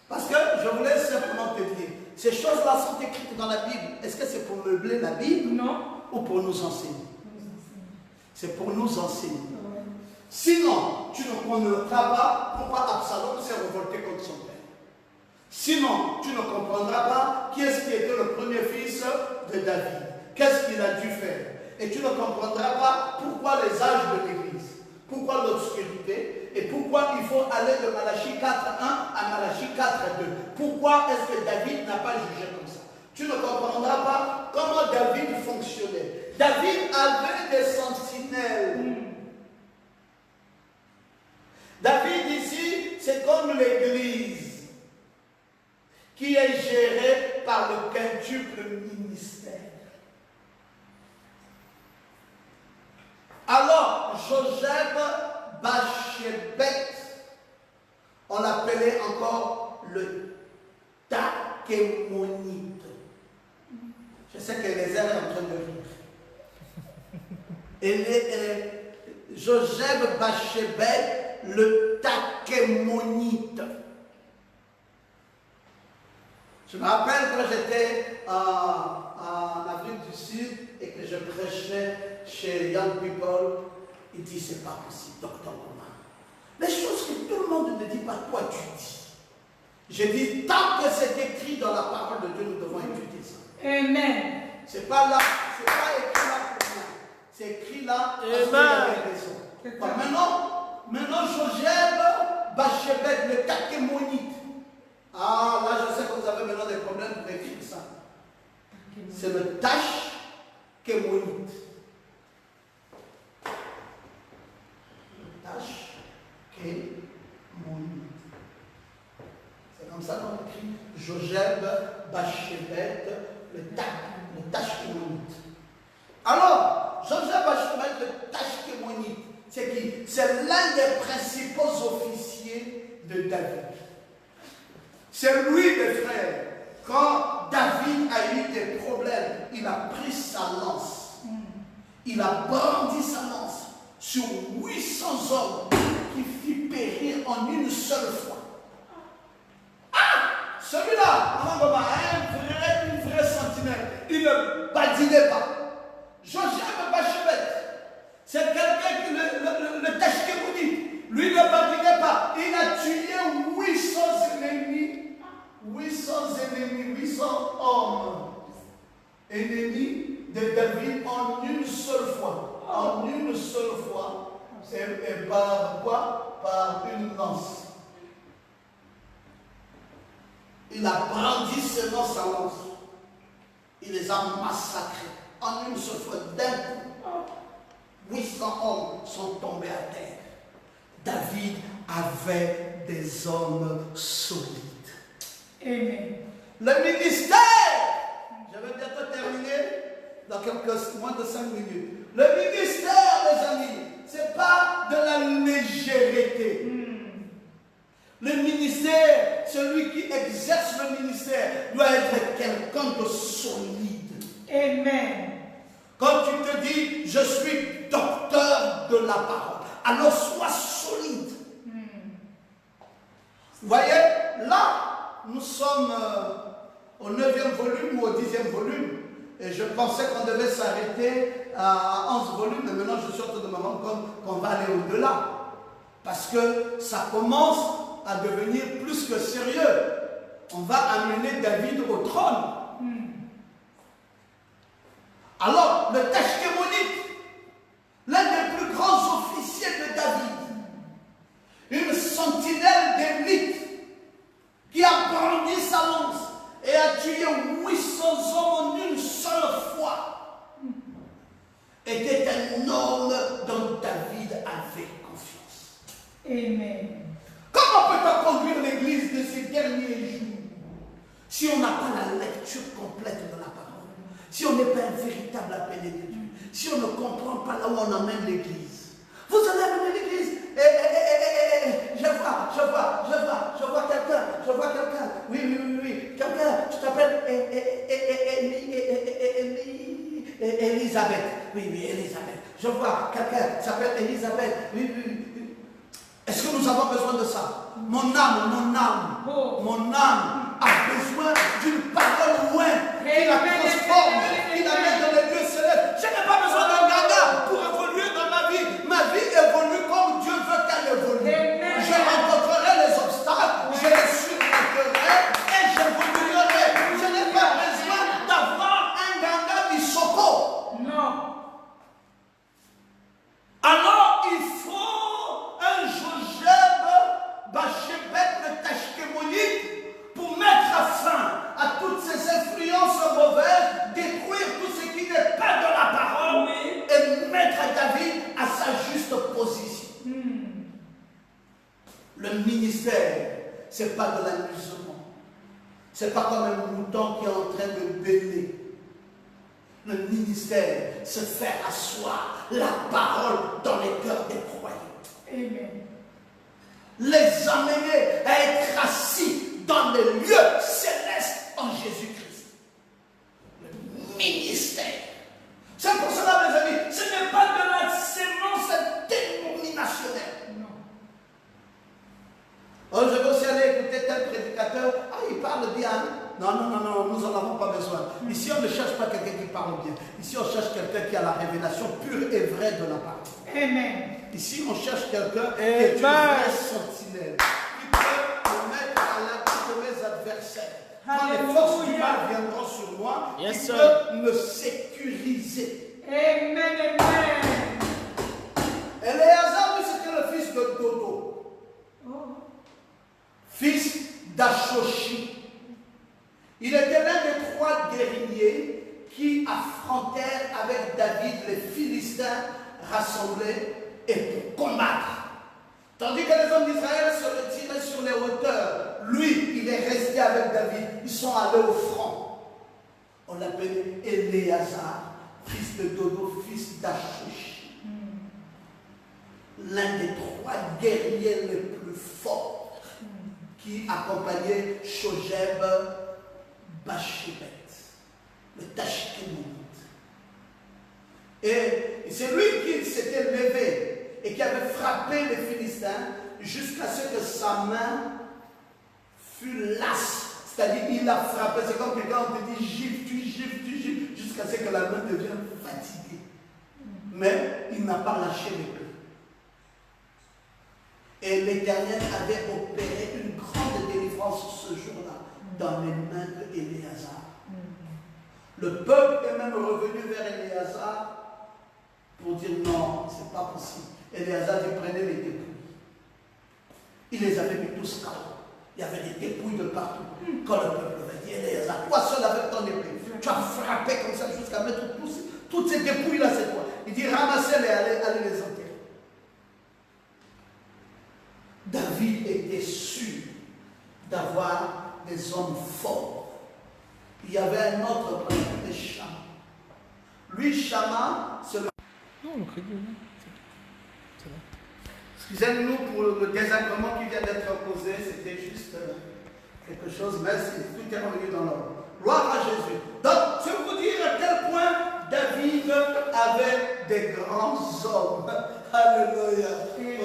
Speaker 3: Parce que je voulais simplement te dire, ces choses-là sont écrites dans la Bible. Est-ce que c'est pour meubler la Bible?
Speaker 2: Non.
Speaker 3: Ou pour nous enseigner? C'est pour nous enseigner. Sinon, tu ne comprendras pas pourquoi Absalom s'est révolté contre son père. Sinon, tu ne comprendras pas qui est-ce qui était le premier fils de David. Qu'est-ce qu'il a dû faire? Et tu ne comprendras pas pourquoi les âges de l'Église, pourquoi l'obscurité, et pourquoi il faut aller de Malachie 4.1 à Malachie 4.2. Pourquoi est-ce que David n'a pas jugé comme ça? Tu ne comprendras pas comment David fonctionnait. David avait des sentinelles. David ici, c'est comme l'Église qui est gérée par le quintuple ministère. Alors, Joseph Bashebet, on l'appelait encore le Takémonite. Je sais que les airs sont en train de rire. Et Joseph Bashebet, le Takémonite. Je me rappelle quand j'étais en Afrique du Sud et que je prêchais chez Young People, il dit c'est pas possible, docteur Romain. Les choses que tout le monde ne dit pas, toi tu dis. J'ai dit, tant que c'est écrit dans la parole de Dieu, nous devons étudier ça.
Speaker 2: Amen.
Speaker 3: C'est pas là, c'est pas écrit là pour rien. C'est écrit là parce qu'il y avait raison. Maintenant, Joseph Bashebet, le Takémonite. Ah, là, je sais que vous avez maintenant des problèmes pour écrire ça. C'est le Takémonite. Le Takémonite. C'est comme ça qu'on écrit Joseph Bashebet, le Takémonite. Alors, Joseph Bashebet, le Takémonite, c'est qui? C'est l'un des principaux officiers de David. C'est lui, mes frères, quand David a eu des problèmes, il a pris sa lance. Il a brandi sa lance sur 800 hommes qui fit périr en une seule fois. Ah! Celui-là, une vraie sentinelle, il ne badinait pas. Joseph Bashebet, c'est quelqu'un qui le Takémonite. Lui ne badinait pas. Il a tué 800 ennemis. 800 ennemis, 800 hommes ennemis de David en une seule fois. En une seule fois. Et par quoi? Par une lance. Il a brandi seulement sa lance. Il les a massacrés. En une seule fois, d'un coup, 800 hommes sont tombés à terre. David avait des hommes solides.
Speaker 2: Amen.
Speaker 3: Le ministère, je vais bientôt terminer dans moins de 5 minutes. Le ministère, mes amis, ce n'est pas de la légèreté. Le ministère, celui qui exerce le ministère, doit être quelqu'un de solide.
Speaker 2: Amen.
Speaker 3: Quand tu te dis, je suis docteur de la parole, alors sois solide. Vous voyez, là, nous sommes au 9e volume ou au 10e volume. Et je pensais qu'on devait s'arrêter à 11 volumes, mais maintenant je suis en train de me rendre compte qu'on va aller au-delà. Parce que ça commence à devenir plus que sérieux. On va amener David au trône. Alors, le Takémonite, était un homme dont David avait confiance.
Speaker 2: Amen.
Speaker 3: Comment peut-on conduire l'Église de ces derniers jours si on n'a pas la lecture complète de la parole, si on n'est pas un véritable appelé de Dieu, si on ne comprend pas là où on emmène l'Église? Vous allez amener l'Église. Je vois quelqu'un. Oui. Quelqu'un, tu t'appelles Elisabeth. Oui, Elisabeth. Je vois quelqu'un qui s'appelle Elisabeth. Oui. Est-ce que nous avons besoin de ça? Mon âme a besoin d'une parole loin qui la transforme, qui la met dans les lieux célestes. Je n'ai pas besoin d'un gaga pour évoluer dans ma vie. Ma vie évolue comme Dieu veut qu'elle évolue. Je rencontrerai les obstacles, je les surmonterai et j'évoluerai. Je n'ai pas besoin d'avoir un gaga Bissoko.
Speaker 2: Non.
Speaker 3: Alors il faut un Jojeb, Bachebet, le Tachkémonite pour mettre fin à toutes ces influences mauvaises, détruire tout ce qui n'est pas de la parole et mettre David à sa juste position. Le ministère, ce n'est pas de l'amusement. Ce n'est pas comme un mouton qui est en train de bêler. Le ministère, c'est faire asseoir la parole dans les cœurs des croyants.
Speaker 2: Amen.
Speaker 3: Les amener à être assis dans les lieux célestes en Jésus-Christ. Le ministère. C'est pour cela, mes amis, ce n'est pas de la sémence dénominationnelle. Oh, je vais aussi aller écouter tel prédicateur. Ah, il parle bien. Non, nous n'en avons pas besoin. Ici, on ne cherche pas quelqu'un qui parle bien. Ici, on cherche quelqu'un qui a la révélation pure et vraie de la parole.
Speaker 2: Amen.
Speaker 3: Ici, on cherche quelqu'un qui est une vraie sentinelle, qui peut me mettre à l'abri de mes adversaires. Quand les forces du mal viendront sur moi,
Speaker 1: Yes,
Speaker 3: il
Speaker 1: sir.
Speaker 3: peut me sécuriser.
Speaker 2: Amen.
Speaker 3: Éléazar, lui, c'était le fils de Dodo, fils d'Ashoshi. Il était l'un des 3 guerriers qui affrontèrent avec David les Philistins rassemblés et pour combattre. Tandis que les hommes d'Israël se retiraient sur les hauteurs, lui, il est resté avec David. Ils sont allés au front. On l'appelait Éléazar, fils de Dodo, fils d'Ashoshi. L'un des 3 guerriers les plus forts qui accompagnait Shojeb Bachebet, le Tachkémonite. Et c'est lui qui s'était levé et qui avait frappé les Philistins jusqu'à ce que sa main fût lasse. C'est-à-dire, il a frappé. C'est comme quelqu'un on te dit gifle, tu gifles, jusqu'à ce que la main devienne fatiguée. Mais il n'a pas lâché l'épée. Et l'Éternel avait opéré une grande délivrance ce jour-là dans les mains d'Éléazar. Le peuple est même revenu vers Éléazar pour dire non, c'est pas possible. Éléazar, il prenait les dépouilles. Il les avait mis tous KO. Il y avait des dépouilles de partout. Quand le peuple avait dit, Éléazar, toi seul avec ton épée, tu as frappé comme ça jusqu'à mettre toutes ces dépouilles-là, c'est toi. Il dit, ramassez-les, allez les enterrer. David était sûr d'avoir des hommes forts. Il y avait un autre prénom, Shama. Lui, Shama, c'est le... Excusez-nous pour le désagrément qui vient d'être posé, c'était juste quelque chose, mais tout est revenu dans l'ordre. Gloire à Jésus. Donc, je vais vous dire à quel point David avait des grands hommes. Alléluia.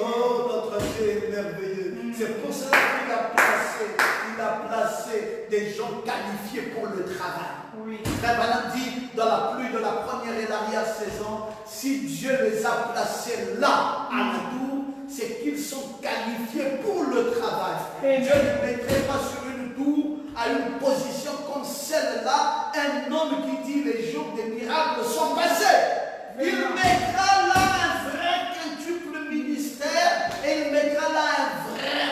Speaker 3: Oh, notre Dieu est merveilleux. C'est pour cela qu'il a placé des gens qualifiés pour le travail.
Speaker 2: Oui.
Speaker 3: Frère Branham dit dans la pluie de la première et l'arrière saison, si Dieu les a placés là, à la tour, c'est qu'ils sont qualifiés pour le travail.
Speaker 2: Amen.
Speaker 3: Dieu ne mettrait pas sur une tour à une position comme celle-là un homme qui dit les jours des miracles sont passés. Il mettra là un vrai quintuple ministère et il mettra là un vrai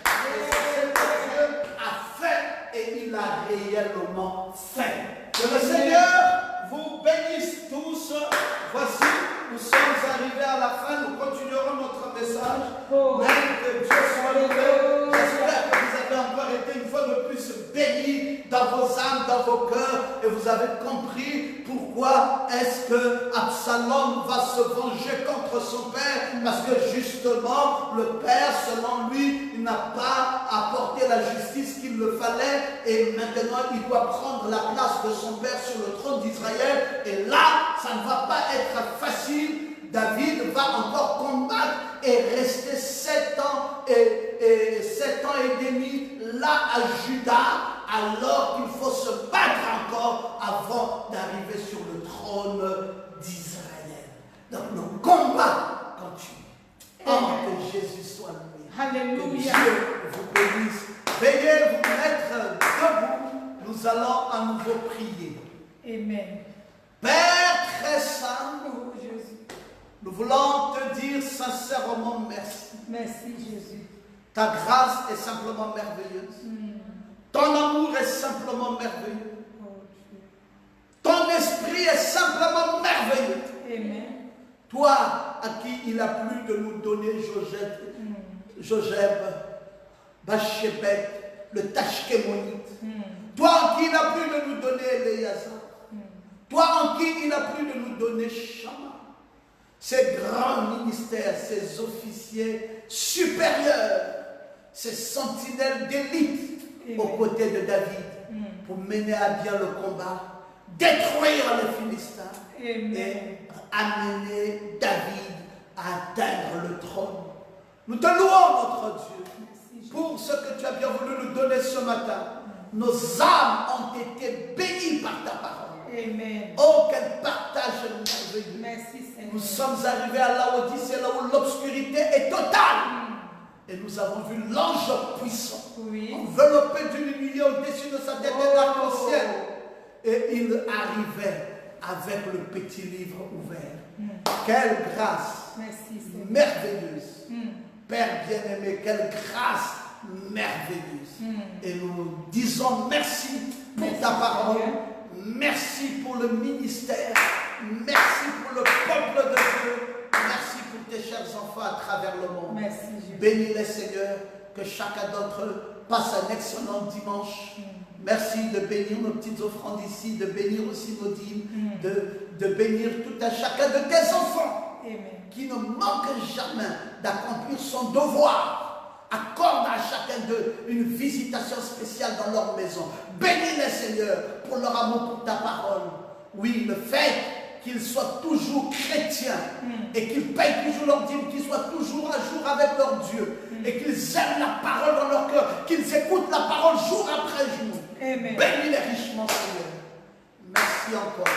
Speaker 3: prophète. Et c'est ce que Dieu a fait et il a réellement fait. Que le Seigneur vous bénisse tous. Voici à la fin, nous continuerons notre message.
Speaker 2: Oh.
Speaker 3: Mais que Dieu soit loué. J'espère que vous avez encore été une fois de plus bénis dans vos âmes, dans vos cœurs, et vous avez compris pourquoi est-ce que Absalom va se venger contre son père, parce que justement le père, selon lui, il n'a pas apporté la justice qu'il le fallait, et maintenant il doit prendre la place de son père sur le trône d'Israël, et là ça ne va pas être facile. David va encore combattre et rester 7 ans et 7 ans et demi là à Juda, alors qu'il faut se battre encore avant d'arriver sur le trône d'Israël. Donc le combat continue. Oh, que Jésus soit loué.
Speaker 2: Alléluia.
Speaker 3: Que Dieu vous bénisse. Veuillez vous mettre debout. Nous allons à nouveau prier.
Speaker 2: Amen.
Speaker 3: Père très saint,
Speaker 2: Oh Jésus.
Speaker 3: nous voulons te dire sincèrement merci.
Speaker 2: Merci Jésus.
Speaker 3: Ta grâce est simplement merveilleuse. Ton amour est simplement merveilleux.
Speaker 2: Oh Dieu.
Speaker 3: Ton esprit est simplement merveilleux.
Speaker 2: Amen.
Speaker 3: Toi, à qui il a plu de nous donner Jogeb, Bachébet, le Tachkémonite. Toi, en qui il a plu de nous donner Éléazar. Toi, en qui il a plu de nous donner Shama. Ces grands ministères, ces officiers supérieurs, ces sentinelles d'élite aux côtés de David pour mener à bien le combat, détruire les Philistins et amener David à atteindre le trône. Nous te louons, notre Dieu, pour ce que tu as bien voulu nous donner ce matin. Nos âmes ont été bénies par ta parole.
Speaker 2: Amen.
Speaker 3: Oh, quel partage merveilleux.
Speaker 2: Merci Seigneur.
Speaker 3: Nous sommes arrivés à Laodicée, là où l'obscurité est totale. Et nous avons vu l'ange puissant, enveloppé d'une nuée au-dessus de sa tête d'arc-en-ciel. Et il arrivait avec le petit livre ouvert. Quelle grâce merveilleuse. Père bien-aimé, quelle grâce merveilleuse. Et nous disons merci pour ta parole. Merci pour le ministère. Merci pour le peuple de Dieu. Merci pour tes chers enfants à travers le monde. Bénis-les, Seigneur, que chacun d'entre eux passe un excellent dimanche. Merci de bénir nos petites offrandes ici, de bénir aussi nos dîmes, de bénir tout un chacun de tes enfants. Amen. Qui ne manque jamais d'accomplir son devoir. Accorde à chacun d'eux une visitation spéciale dans leur maison. Bénis-les, Seigneur, pour leur amour pour ta parole. Oui, le fait qu'ils soient toujours chrétiens et qu'ils payent toujours leur dîme, qu'ils soient toujours à jour avec leur Dieu et qu'ils aiment la parole dans leur cœur, qu'ils écoutent la parole jour après jour. Bénis-les richement, Seigneur. Merci encore.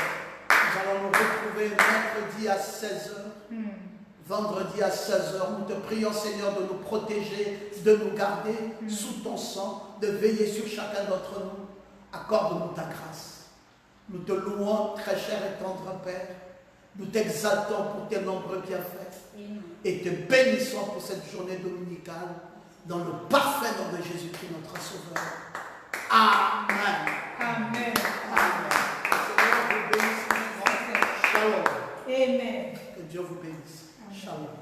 Speaker 3: Nous allons nous retrouver mercredi à 16h. Vendredi à 16h, nous te prions, Seigneur, de nous protéger, de nous garder sous ton sang, de veiller sur chacun d'entre nous. Accorde-nous ta grâce. Nous te louons, très cher et tendre Père. Nous t'exaltons pour tes nombreux bienfaits. Et te bénissons pour cette journée dominicale, dans le parfait nom de Jésus-Christ, notre Sauveur. Amen.
Speaker 2: Amen.
Speaker 3: Amen. Que Seigneur vous bénisse. Shalom.
Speaker 2: Amen.
Speaker 3: Que Dieu vous bénisse. Shalom.